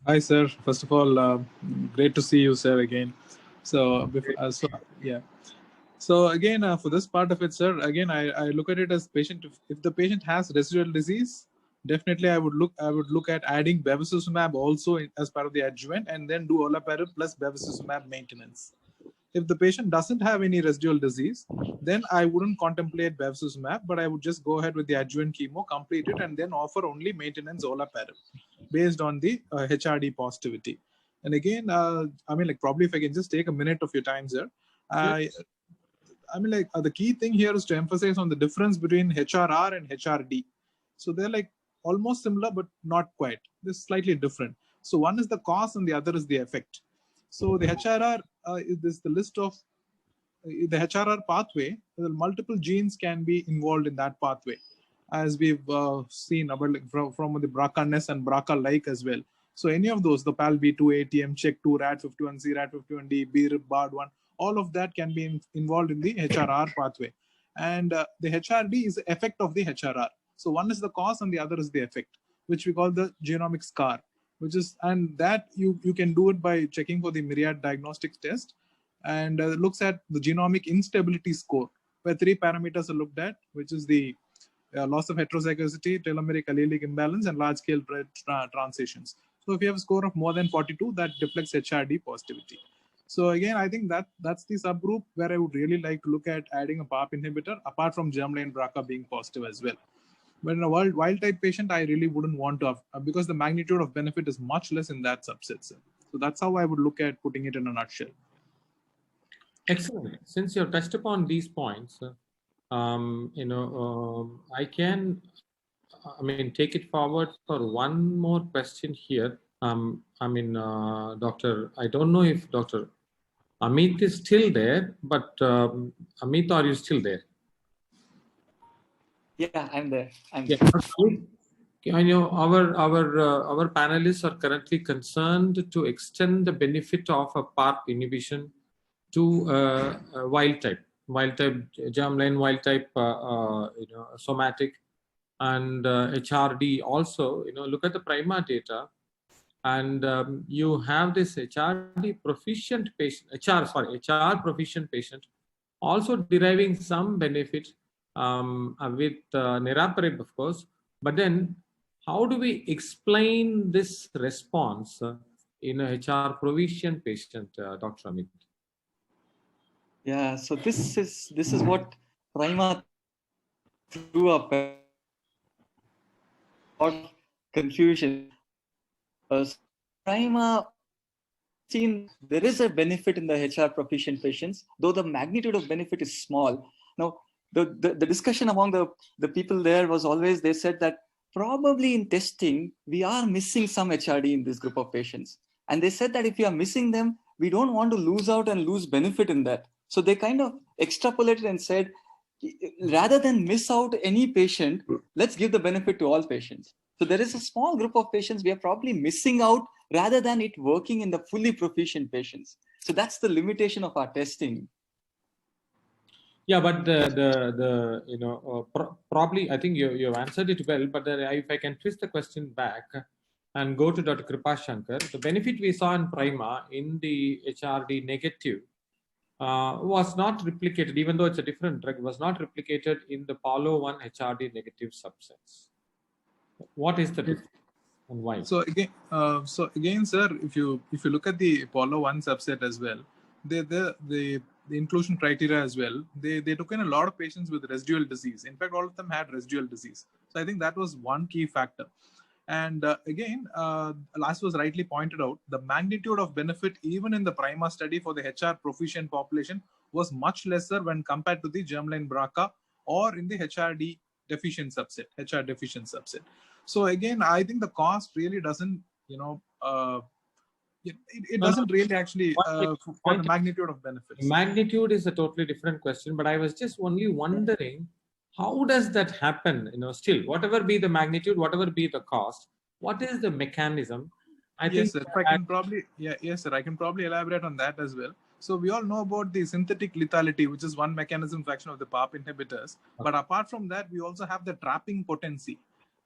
Hi, sir. First of all, great to see you, sir, again. So, yeah. So again, for this part of it, sir, again, I look at it as patient. If the patient has residual disease, definitely I would look at adding bevacizumab also as part of the adjuvant, and then do olaparib plus bevacizumab maintenance. If the patient doesn't have any residual disease, then I wouldn't contemplate bevacizumab, but I would just go ahead with the adjuvant chemo, complete it, and then offer only maintenance olaparib based on the HRD positivity. And again, I mean, like, probably if I can just take a minute of your time, sir. I mean, like, the key thing here is to emphasize on the difference between HRR and HRD. So they're like almost similar, but not quite. They're slightly different. So one is the cause and the other is the effect. So the HRR is the list of the HRR pathway. Multiple genes can be involved in that pathway, as we've seen about, like, from the BRCA-ness and BRCA-like as well. So any of those, the PAL-B2, ATM, CHEK2, RAD51C, RAD51D, BRIB, BARD1, all of that can be involved in the HRR pathway. And the HRD is the effect of the HRR. So one is the cause and the other is the effect, which we call the genomic scar, which is, and that you can do it by checking for the myriad diagnostics test, and looks at the genomic instability score, where 3 parameters are looked at, which is the loss of heterozygosity, telomeric allelic imbalance, and large-scale transitions. So if you have a score of more than 42, that reflects HRD positivity. So again, I think that's the subgroup where I would really like to look at adding a PARP inhibitor, apart from germline BRCA being positive as well. But in a wild type patient, I really wouldn't want to have, because the magnitude of benefit is much less in that subset. So that's how I would look at putting it in a nutshell. Excellent. Since you have touched upon these points, I can, take it forward for one more question here. Doctor, I don't know if Dr. Amit is still there, but Amit, are you still there? Yeah, I'm there. I know our panelists are currently concerned to extend the benefit of a PARP inhibition to wild type germline, wild type somatic, and HRD also. Look at the PRIMA data, and you have this HRD proficient patient, HR proficient patient also deriving some benefit with niraparib, of course. But then, how do we explain this response in a HR proficient patient, Dr. Amit? Yeah, so this is what PRIMA threw up or confusion. PRIMA seen there is a benefit in the HR proficient patients, though the magnitude of benefit is small. Now, the discussion among the people there was always, they said that probably in testing, we are missing some HRD in this group of patients. And they said that if we are missing them, we don't want to lose out and lose benefit in that. So they kind of extrapolated and said, rather than miss out any patient, let's give the benefit to all patients. So there is a small group of patients we are probably missing out rather than it working in the fully proficient patients. So that's the limitation of our testing. Yeah, but probably I think you answered it well. But if I can twist the question back and go to Dr. Kripashankar, the benefit we saw in PRIMA in the HRD negative was not replicated, even though it's a different drug, was not replicated in the PALO-1 HRD negative subsets. What is the difference and why? So again, sir, if you look at the PALO-1 subset as well, the inclusion criteria as well, they took in a lot of patients with residual disease. In fact, all of them had residual disease. So I think that was one key factor. And again, as was rightly pointed out, the magnitude of benefit even in the PRIMA study for the HR proficient population was much lesser when compared to the germline BRCA or in the HRD deficient subset, HR deficient subset. So again, I think the cost really doesn't, it doesn't really actually for the magnitude of benefits. Magnitude is a totally different question, but I was just only wondering, how does that happen? Still, whatever be the magnitude, whatever be the cost, what is the mechanism? Yes, sir. I can probably elaborate on that as well. So we all know about the synthetic lethality, which is one mechanism action of the PARP inhibitors. Okay. But apart from that, we also have the trapping potency.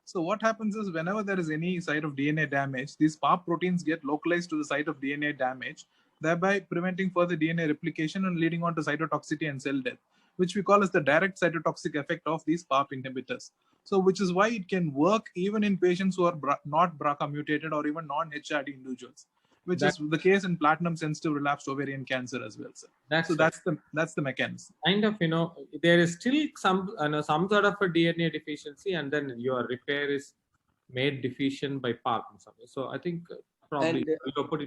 So what happens is whenever there is any site of DNA damage, these PARP proteins get localized to the site of DNA damage. thereby preventing further DNA replication and leading on to cytotoxicity and cell death, which we call as the direct cytotoxic effect of these PARP inhibitors. So which is why it can work even in patients who are not BRCA mutated or even non-HRD individuals, which is the case in platinum sensitive relapsed ovarian cancer as well, sir. So that's the mechanism. Kind of, there is still some sort of a DNA deficiency, and then your repair is made deficient by PARP in some way. So I think probably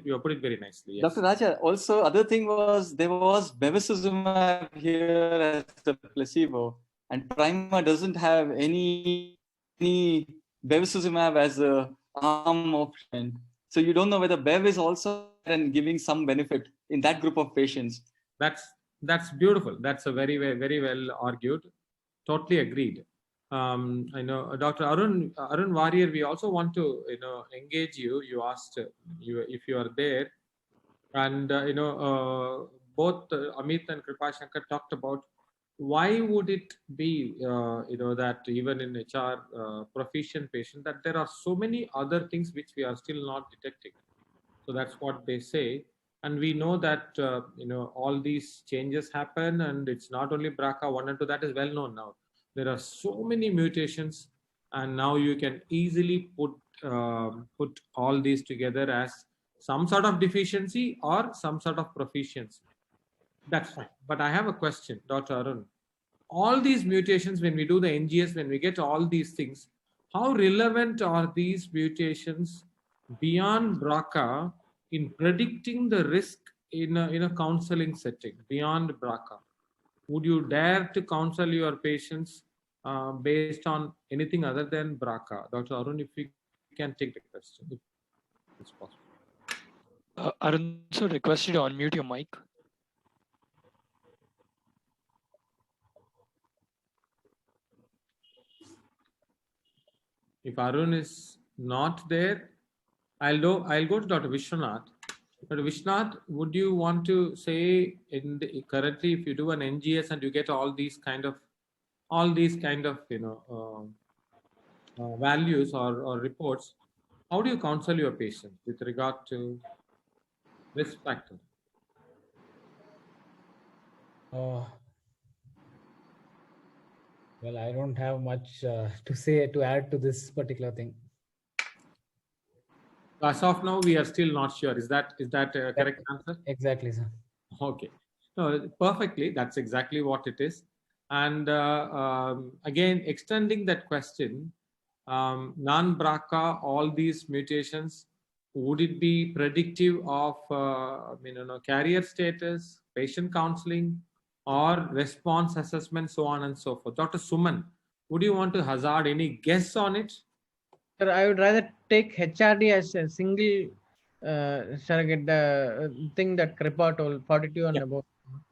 you put it very nicely. Yes. Dr. Raja, also other thing was there was bevacizumab here as the placebo, and Prima doesn't have any bevacizumab as a arm option. So you don't know whether Bev is also and giving some benefit in that group of patients. That's beautiful. That's a very, very, very well argued. Totally agreed. I know Dr. Arun Warrier, we also want to engage you. You asked if you are there, and both Amit and Kripashankar talked about why would it be that even in HR proficient patient that there are so many other things which we are still not detecting. So that's what they say. And we know that all these changes happen, and it's not only BRCA1 and 2, that is well known now. There are so many mutations, and now you can easily put all these together as some sort of deficiency or some sort of proficiency. That's fine. But I have a question, Dr. Arun. All these mutations, when we do the NGS, when we get all these things, how relevant are these mutations beyond BRCA in predicting the risk in a counseling setting beyond BRCA? Would you dare to counsel your patients based on anything other than BRCA? Dr. Arun, if you can take the question, if it's possible. Arun, sir, request you to unmute your mic. If Arun is not there, I'll go to Dr. Vishwanath. But Vishwanath, would you want to say currently if you do an NGS and you get all these kind of values or reports, how do you counsel your patient with regard to risk factor? Well, I don't have much to add to this particular thing. As of now, we are still not sure. Is that a correct answer? Exactly, sir. Okay. No, perfectly. That's exactly what it is. And again, extending that question, non-BRCA, all these mutations, would it be predictive of carrier status, patient counseling, or response assessment, so on and so forth? Dr. Suman, would you want to hazard any guess on it? Sir, I would rather take HRD as a single surrogate, the thing that Kripa told, 42 and above.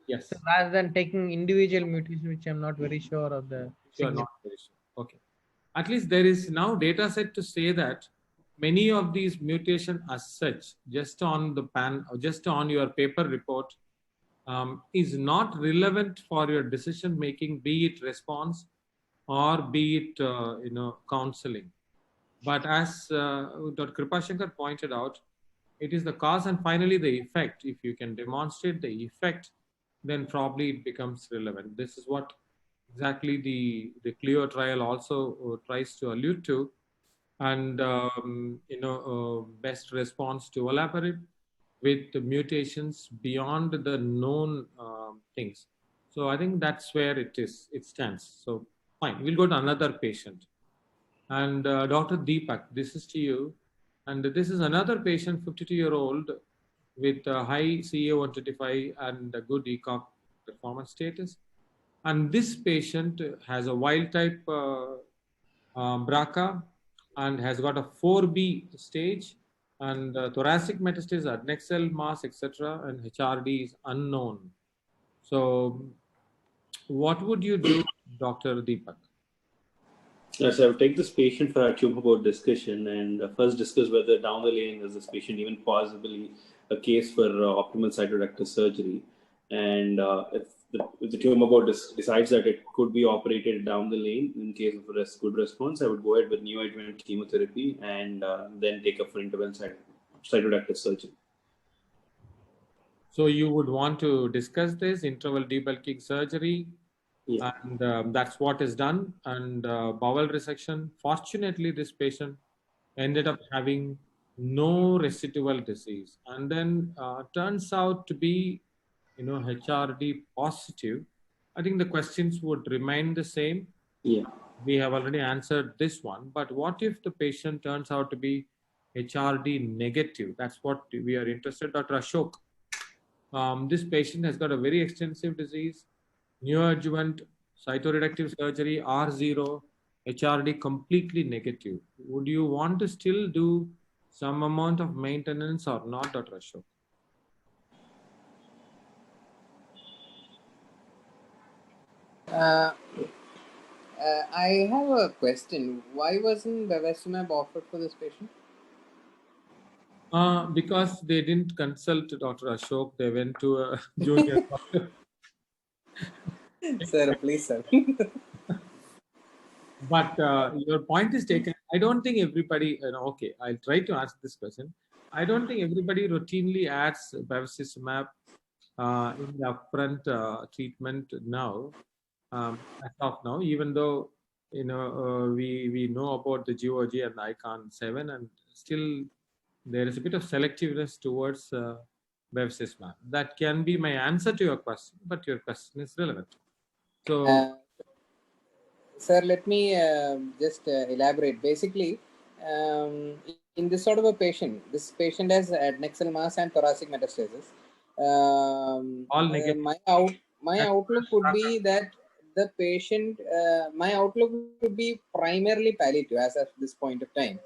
Yes. So rather than taking individual mutation, which I'm not very sure of the. You're not very sure. Okay. At least there is now data set to say that many of these mutations as such, just on your paper report, is not relevant for your decision making, be it response or be it counseling. But as Dr. Kripashankar pointed out, it is the cause and finally the effect. If you can demonstrate the effect, then probably it becomes relevant. This is what exactly the CLEO trial also tries to allude to. And best response to Olaparib with the mutations beyond the known things. So I think that's where it stands. So fine, we'll go to another patient. And Dr. Deepak, this is to you. And this is another patient, 52-year-old with a high CA125 and a good ECOG performance status. And this patient has a wild type BRCA and has got a 4B stage and thoracic metastasis, adnexal cell mass, etc. And HRD is unknown. So what would you do, Dr. Deepak? Yes, I would take this patient for a tumor board discussion and first discuss whether down the lane is this patient even possibly a case for optimal cytoreductive surgery. And if the tumor board decides that it could be operated down the lane in case of a good response, I would go ahead with neoadjuvant chemotherapy and then take up for interval cytoreductive surgery. So you would want to discuss this interval debulking surgery, and that's what is done. And bowel resection. Fortunately, this patient ended up having no residual disease, and then turns out to be, HRD positive. I think the questions would remain the same. Yeah. We have already answered this one, but what if the patient turns out to be HRD negative? That's what we are interested. Dr. Ashok, this patient has got a very extensive disease, neoadjuvant cytoreductive surgery, R0, HRD completely negative. Would you want to still do some amount of maintenance or not, Dr. Ashok? I have a question. Why wasn't bevacizumab offered for this patient? Because they didn't consult Dr. Ashok, they went to a junior doctor. Sir, please, sir. But your point is taken. I don't think everybody, okay, I'll try to answer this question. I don't think everybody routinely adds bevacizumab in the upfront treatment now, as of now, even though, we know about the GOG and ICON 7, and still there is a bit of selectiveness towards bevacizumab. That can be my answer to your question, but your question is relevant. So, sir, let me just elaborate. Basically, in this sort of a patient, this patient has adnexal mass and thoracic metastasis. all negative. My outlook would be that the patient, my outlook would be primarily palliative as of this point of time.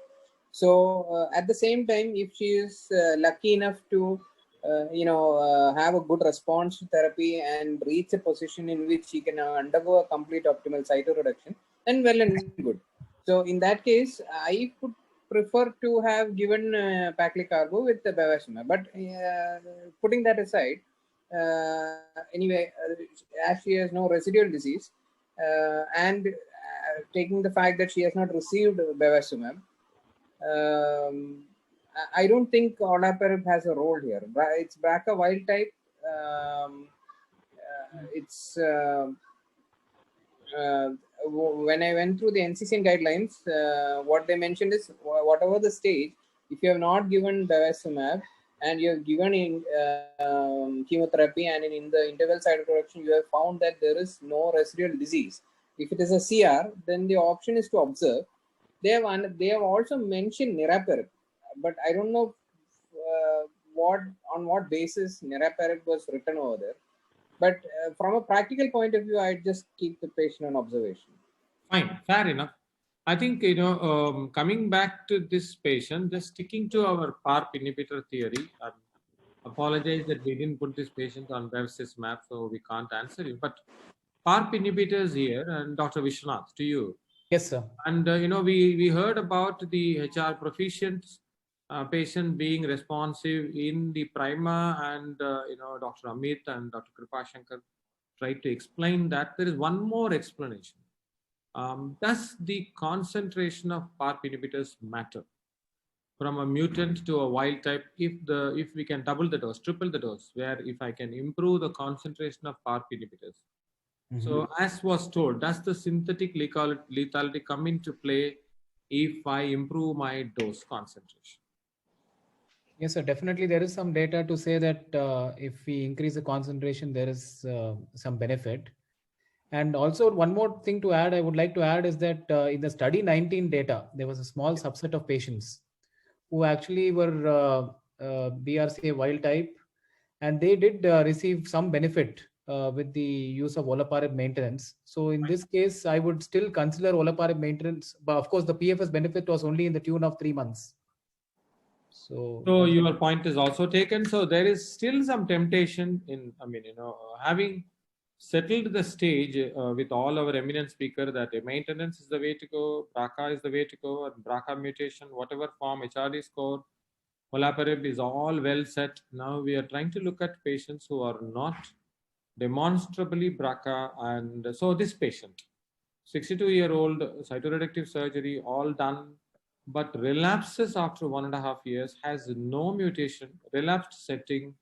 So at the same time, if she is lucky enough to have a good response to therapy and reach a position in which she can undergo a complete optimal cytoreduction, then well and good. So in that case, I would prefer to have given paclitaxel with the bevacizumab. But putting that aside, anyway, as she has no residual disease, and taking the fact that she has not received bevacizumab, I don't think Olaparib has a role here. It's BRCA wild type. When I went through the NCCN guidelines, what they mentioned is whatever the stage, if you have not given bevacizumab and you have given chemotherapy and in the interval cytoreduction you have found that there is no residual disease. If it is a CR, then the option is to observe. They have also mentioned niraparib, but I don't know on what basis niraparib was written over there. But from a practical point of view, I'd just keep the patient on observation. Fine, fair enough. I think, coming back to this patient, just sticking to our PARP inhibitor theory, I apologize that we didn't put this patient on bevacizumab, so we can't answer you. But PARP inhibitors here, and Dr. Vishwanath, to you. Yes, sir. And, we heard about the HR proficient patient being responsive in the PRIMA, and, Dr. Amit and Dr. Kripashankar tried to explain that. There is one more explanation. Does the concentration of PARP inhibitors matter from a mutant to a wild type? If we can double the dose, triple the dose, where if I can improve the concentration of PARP inhibitors. So as was told, does the synthetic lethality come into play if I improve my dose concentration? Yes, sir. Definitely, there is some data to say that if we increase the concentration, there is some benefit. And also, one more thing to add, I would like to add is that in the study 19 data, there was a small subset of patients who actually were BRCA wild type, and they did receive some benefit with the use of Olaparib maintenance. So in this case, I would still consider Olaparib maintenance, but of course, the PFS benefit was only in the tune of 3 months. So your point is also taken. So there is still some temptation in, having settled the stage with all our eminent speaker that maintenance is the way to go, BRCA is the way to go, and BRCA mutation, whatever form, HRD score, Olaparib is all well set. Now we are trying to look at patients who are not demonstrably BRCA, and so this patient, 62-year-old, cytoreductive surgery, all done, but relapses after 1.5 years, has no mutation, relapsed setting,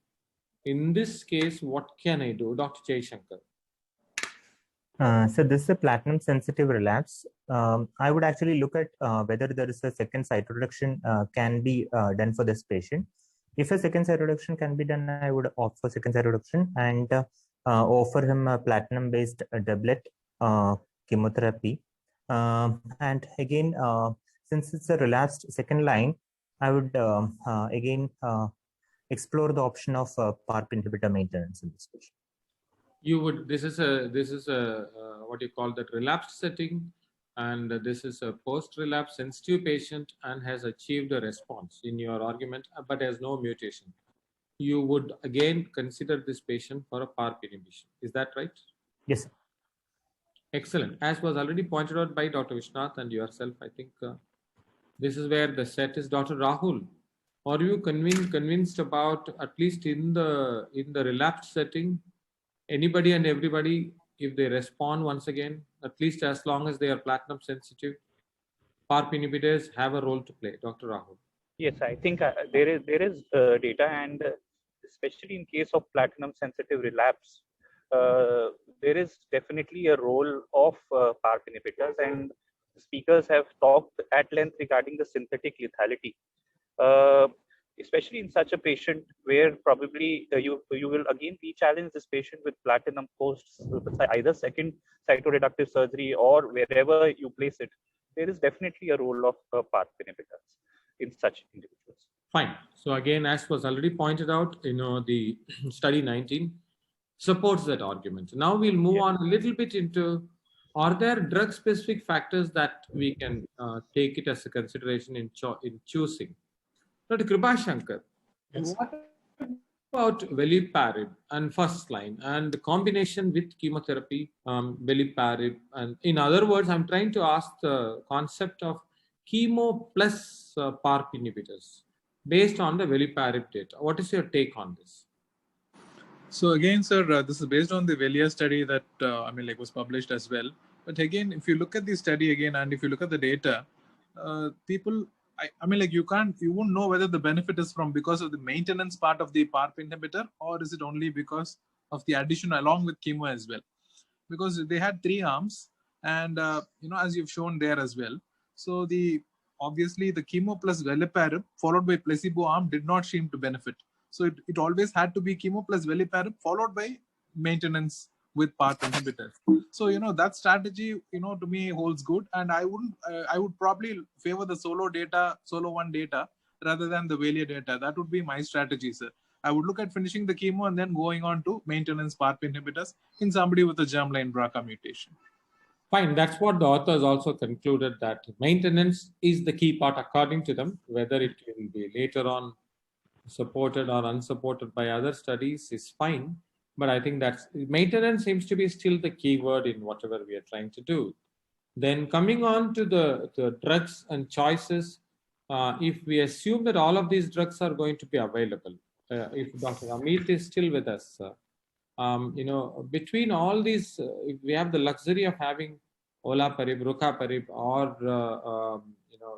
In this case, what can I do? Dr. Jaishankar. So this is a platinum sensitive relapse. I would actually look at whether there is a second cytoreduction can be done for this patient. If a second cytoreduction can be done, I would opt for second cytoreduction and offer him a platinum-based doublet chemotherapy. And again, since it's a relapsed second line, I would again explore the option of PARP inhibitor maintenance in this patient. You would, this is a what you call that relapsed setting, and this is a post-relapse sensitive patient and has achieved a response in your argument, but has no mutation. You would again consider this patient for a PARP inhibition. Is that right? Yes, sir. Excellent. As was already pointed out by Dr. Vishnath and yourself, I think this is where the set is. Dr. Rahul, are you convinced about, at least in the relapsed setting, anybody and everybody, if they respond once again, at least as long as they are platinum sensitive, PARP inhibitors have a role to play? Dr. Rahul. Yes, I think there is data, and especially in case of platinum sensitive relapse, there is definitely a role of PARP inhibitors, and speakers have talked at length regarding the synthetic lethality, especially in such a patient where probably you will again re-challenge this patient with platinum post either second cytoreductive surgery or wherever you place it. There is definitely a role of PARP inhibitors in such individuals. Fine. So again, as was already pointed out, the study 19 supports that argument. Now we'll move on a little bit into, are there drug-specific factors that we can take it as a consideration in choosing? Dr. Kripashankar, Yes. what about Olaparib and first line and the combination with chemotherapy, Olaparib? And in other words, I'm trying to ask the concept of chemo plus PARP inhibitors based on the Olaparib data. What is your take on this? So again, sir, this is based on the Velia study that was published as well. But again, if you look at the study again, and if you look at the data, people, you won't know whether the benefit is from because of the maintenance part of the PARP inhibitor, or is it only because of the addition along with chemo as well? Because they had 3 arms, and as you've shown there as well. So obviously the chemo plus Olaparib followed by placebo arm did not seem to benefit. So it always had to be chemo plus Olaparib followed by maintenance with PARP inhibitors. So that strategy to me holds good, and I would probably favor the solo one data rather than the Velia data. That would be my strategy, sir. I would look at finishing the chemo and then going on to maintenance PARP inhibitors in somebody with a germline BRCA mutation. Fine, that's what the authors also concluded, that maintenance is the key part according to them. Whether it will be later on supported or unsupported by other studies is fine. But I think that maintenance seems to be still the key word in whatever we are trying to do. Then coming on to the drugs and choices, if we assume that all of these drugs are going to be available, if Dr. Amit is still with us, between all these, if we have the luxury of having Olaparib, Rucaparib, or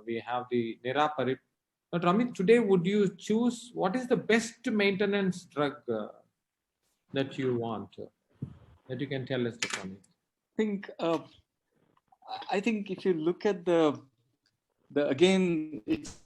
we have the Niraparib, but Amit, today would you choose what is the best maintenance drug that you want, that you can tell us, Dr. Amit? I think if you look at again, it's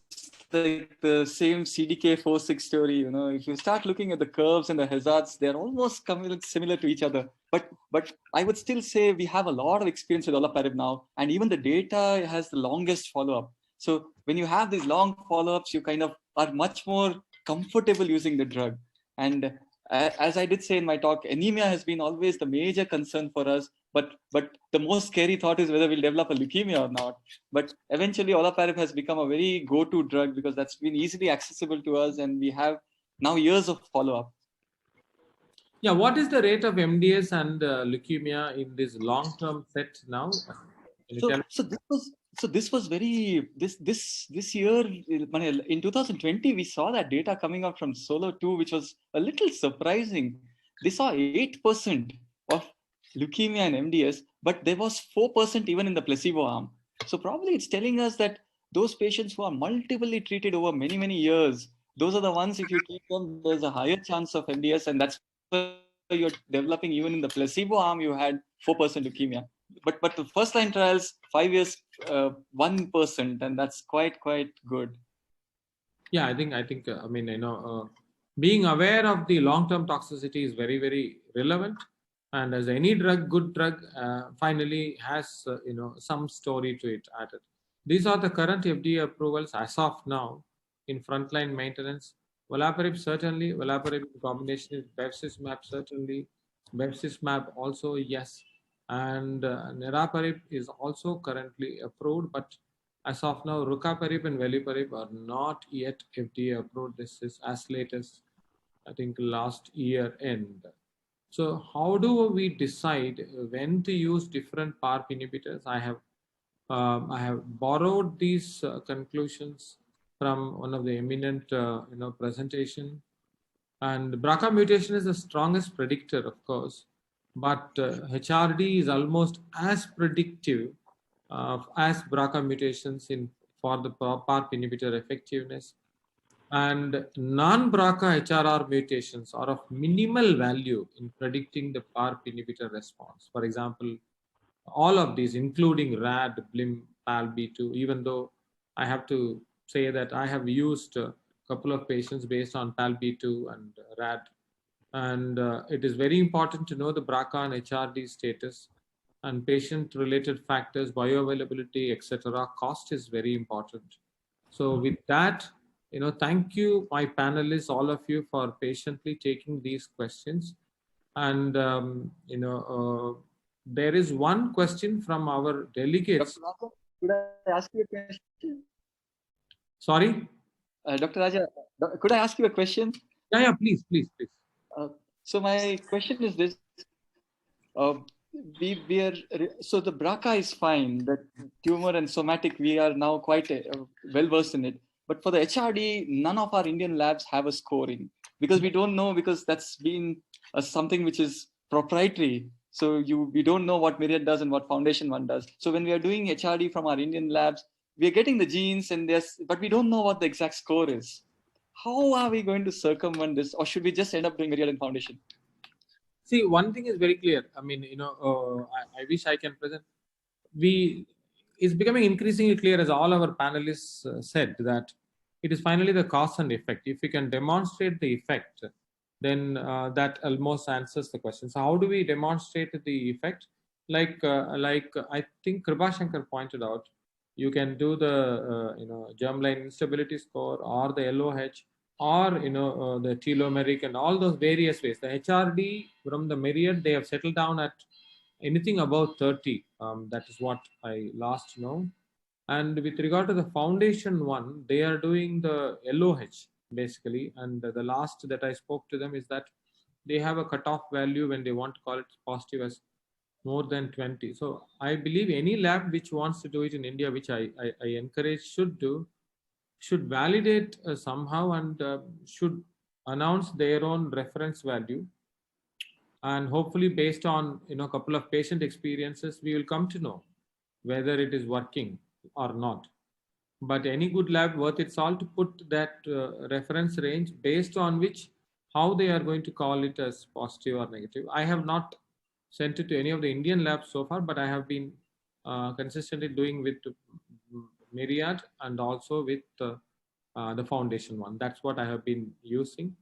like the same CDK4/6 story. If you start looking at the curves and the hazards, they're almost similar to each other. But I would still say we have a lot of experience with Olaparib now, and even the data has the longest follow-up. So when you have these long follow-ups, you kind of are much more comfortable using the drug. And as I did say in my talk, anemia has been always the major concern for us. But the most scary thought is whether we'll develop a leukemia or not. But eventually, Olaparib has become a very go-to drug because that's been easily accessible to us, and we have now years of follow-up. Yeah, what is the rate of MDS and leukemia in this long-term set now? So this was very this year in 2020 we saw that data coming out from Solo 2, which was a little surprising. They saw 8% of leukemia and MDS, but there was 4% even in the placebo arm. So probably it's telling us that those patients who are multiply treated over many years those are the ones, if you take them, there's a higher chance of MDS, and that's why you're developing. Even in the placebo arm, you had 4% leukemia. But the first line trials, 5 years, 1%, and that's quite good. Yeah, I think I mean, being aware of the long-term toxicity is very, very relevant. And as any drug, good drug, finally has some story to it added. These are the current FDA approvals as of now in frontline maintenance. Olaparib certainly, Olaparib in combination with bevacizumab certainly, bevacizumab also yes, and niraparib is also currently approved, but as of now, rucaparib and veliparib are not yet FDA approved. This is as late as I think last year end. So how do we decide when to use different PARP inhibitors? I have borrowed these conclusions from one of the eminent presentation. And BRCA mutation is the strongest predictor, of course, but HRD is almost as predictive as BRCA mutations for the PARP inhibitor effectiveness. And non-BRCA HRR mutations are of minimal value in predicting the PARP inhibitor response. For example, all of these, including RAD, BLIM, PALB2, even though I have to say that I have used a couple of patients based on PALB2 and RAD. And it is very important to know the BRCA and HRD status and patient-related factors, bioavailability, etc. Cost is very important. So with that, thank you, my panelists, all of you, for patiently taking these questions. And there is one question from our delegates. Dr. Raja, could I ask you a question? Sorry? Dr. Raja, could I ask you a question? Yeah, please. So my question is this. So the BRCA is fine, the tumor and somatic, we are now quite well versed in it. But for the HRD, none of our Indian labs have a scoring because we don't know, because that's been something which is proprietary. So we don't know what Myriad does and what Foundation One does. So when we are doing HRD from our Indian labs, we are getting the genes but we don't know what the exact score is. How are we going to circumvent this, or should we just end up doing Myriad and Foundation? See, one thing is very clear. I mean, I wish I can present. It's becoming increasingly clear, as all our panelists said, that it is finally the cause and effect. If we can demonstrate the effect, then that almost answers the question. So how do we demonstrate the effect? Like I think Kripashankar pointed out, you can do the germline instability score or the LOH, or the telomeric and all those various ways. The HRD from the Myriad, they have settled down at anything above 30. That is what I last know. And with regard to the Foundation One, they are doing the LOH basically. And the last that I spoke to them is that they have a cutoff value when they want to call it positive as more than 20. So I believe any lab which wants to do it in India, which I encourage should validate somehow and should announce their own reference value. And hopefully based on a couple of patient experiences, we will come to know whether it is working or not. But any good lab worth its salt to put that reference range based on which how they are going to call it as positive or negative. I have not sent it to any of the Indian labs so far, but I have been consistently doing with Myriad and also with the Foundation One. That's what I have been using.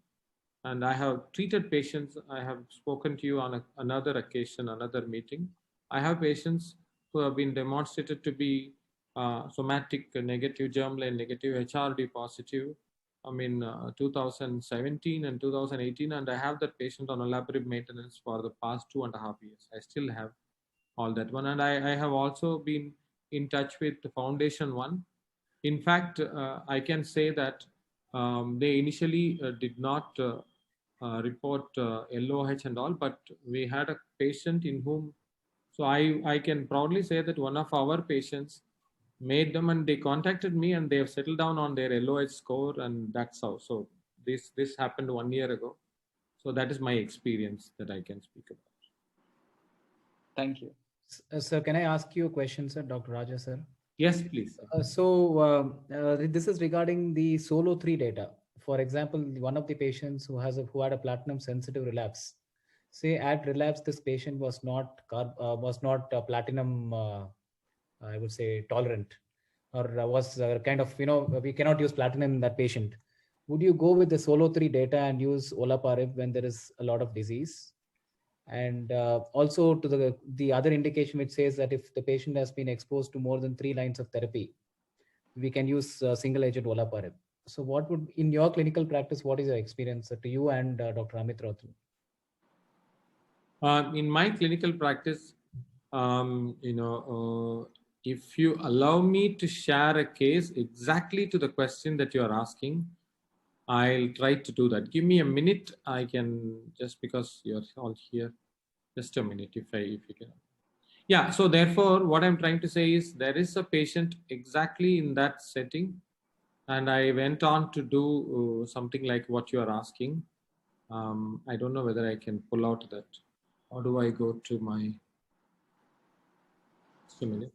And I have treated patients. I have spoken to you on another occasion, another meeting. I have patients who have been demonstrated to be somatic negative, germline negative, HRD positive. 2017 and 2018, and I have that patient on Olaparib maintenance for the past 2.5 years. I still have all that one, and I have also been in touch with the Foundation One. In fact, I can say that they initially did not report LOH and all, but we had a patient in whom, so I can proudly say that one of our patients made them, and they contacted me, and they have settled down on their LOH score, and that's how. So this happened 1 year ago. So that is my experience that I can speak about. Thank you. Sir, can I ask you a question, sir, Dr. Raja, sir? Yes, please. This is regarding the Solo 3 data for example, one of the patients who had a platinum sensitive relapse, say at relapse, this patient was not platinum, I would say, tolerant, or was kind of, we cannot use platinum in that patient. Would you go with the Solo3 data and use Olaparib when there is a lot of disease? And also to the other indication which says that if the patient has been exposed to more than 3 lines of therapy, we can use single agent Olaparib. So what would, in your clinical practice, what is your experience to you and Dr. Amit Rothan? In my clinical practice, if you allow me to share a case exactly to the question that you are asking, I'll try to do that. Give me a minute. I can, just because you're all here, just a minute if you can. Yeah, so therefore, what I'm trying to say is there is a patient exactly in that setting, and I went on to do something like what you are asking. I don't know whether I can pull out that. How do I go to my, just a minute.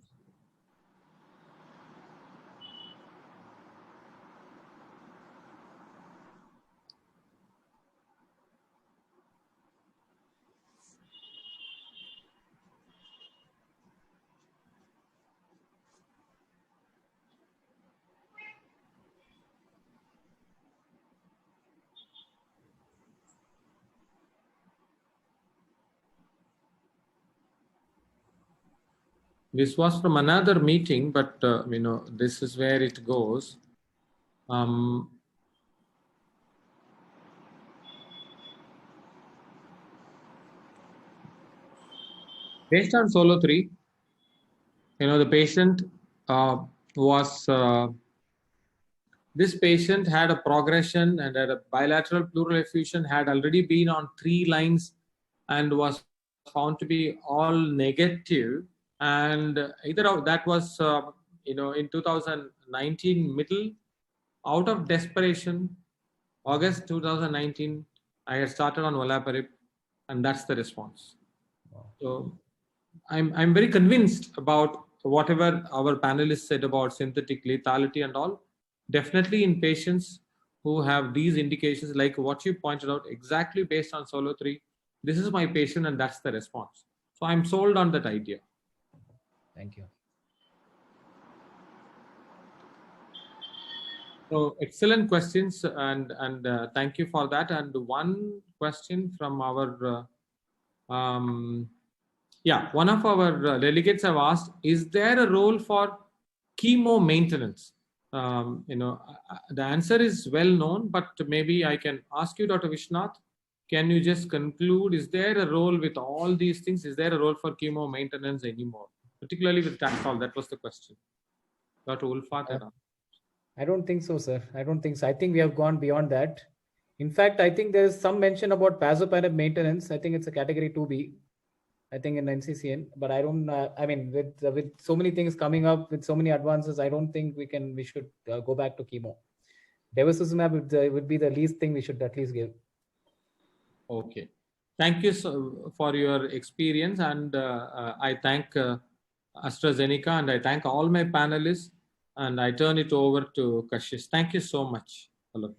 This was from another meeting, but this is where it goes. Based on Solo3, the patient this patient had a progression and had a bilateral pleural effusion, had already been on 3 lines and was found to be all negative. And either of that was, in 2019 middle, out of desperation, August 2019, I had started on Olaparib, and that's the response. Wow. So I'm very convinced about whatever our panelists said about synthetic lethality and all. Definitely in patients who have these indications, like what you pointed out, exactly based on Solo3, this is my patient and that's the response. So I'm sold on that idea. Thank you. So excellent questions, and thank you for that. And one question from our, one of our delegates have asked, is there a role for chemo maintenance? The answer is well known, but maybe I can ask you, Dr. Vishnath, can you just conclude, is there a role with all these things? Is there a role for chemo maintenance anymore? Particularly with Taxol, that was the question. Dr. Ulfa. I don't think so, sir. I don't think so. I think we have gone beyond that. In fact, I think there is some mention about Pazopanib maintenance. I think it's a category 2B. I think in NCCN, but I don't. I mean, with so many things coming up, with so many advances, I don't think we should go back to chemo. Bevacizumab would be the least thing we should at least give. Okay, thank you for your experience, and I thank AstraZeneca, and I thank all my panelists, and I turn it over to Kashish. Thank you so much, all of you.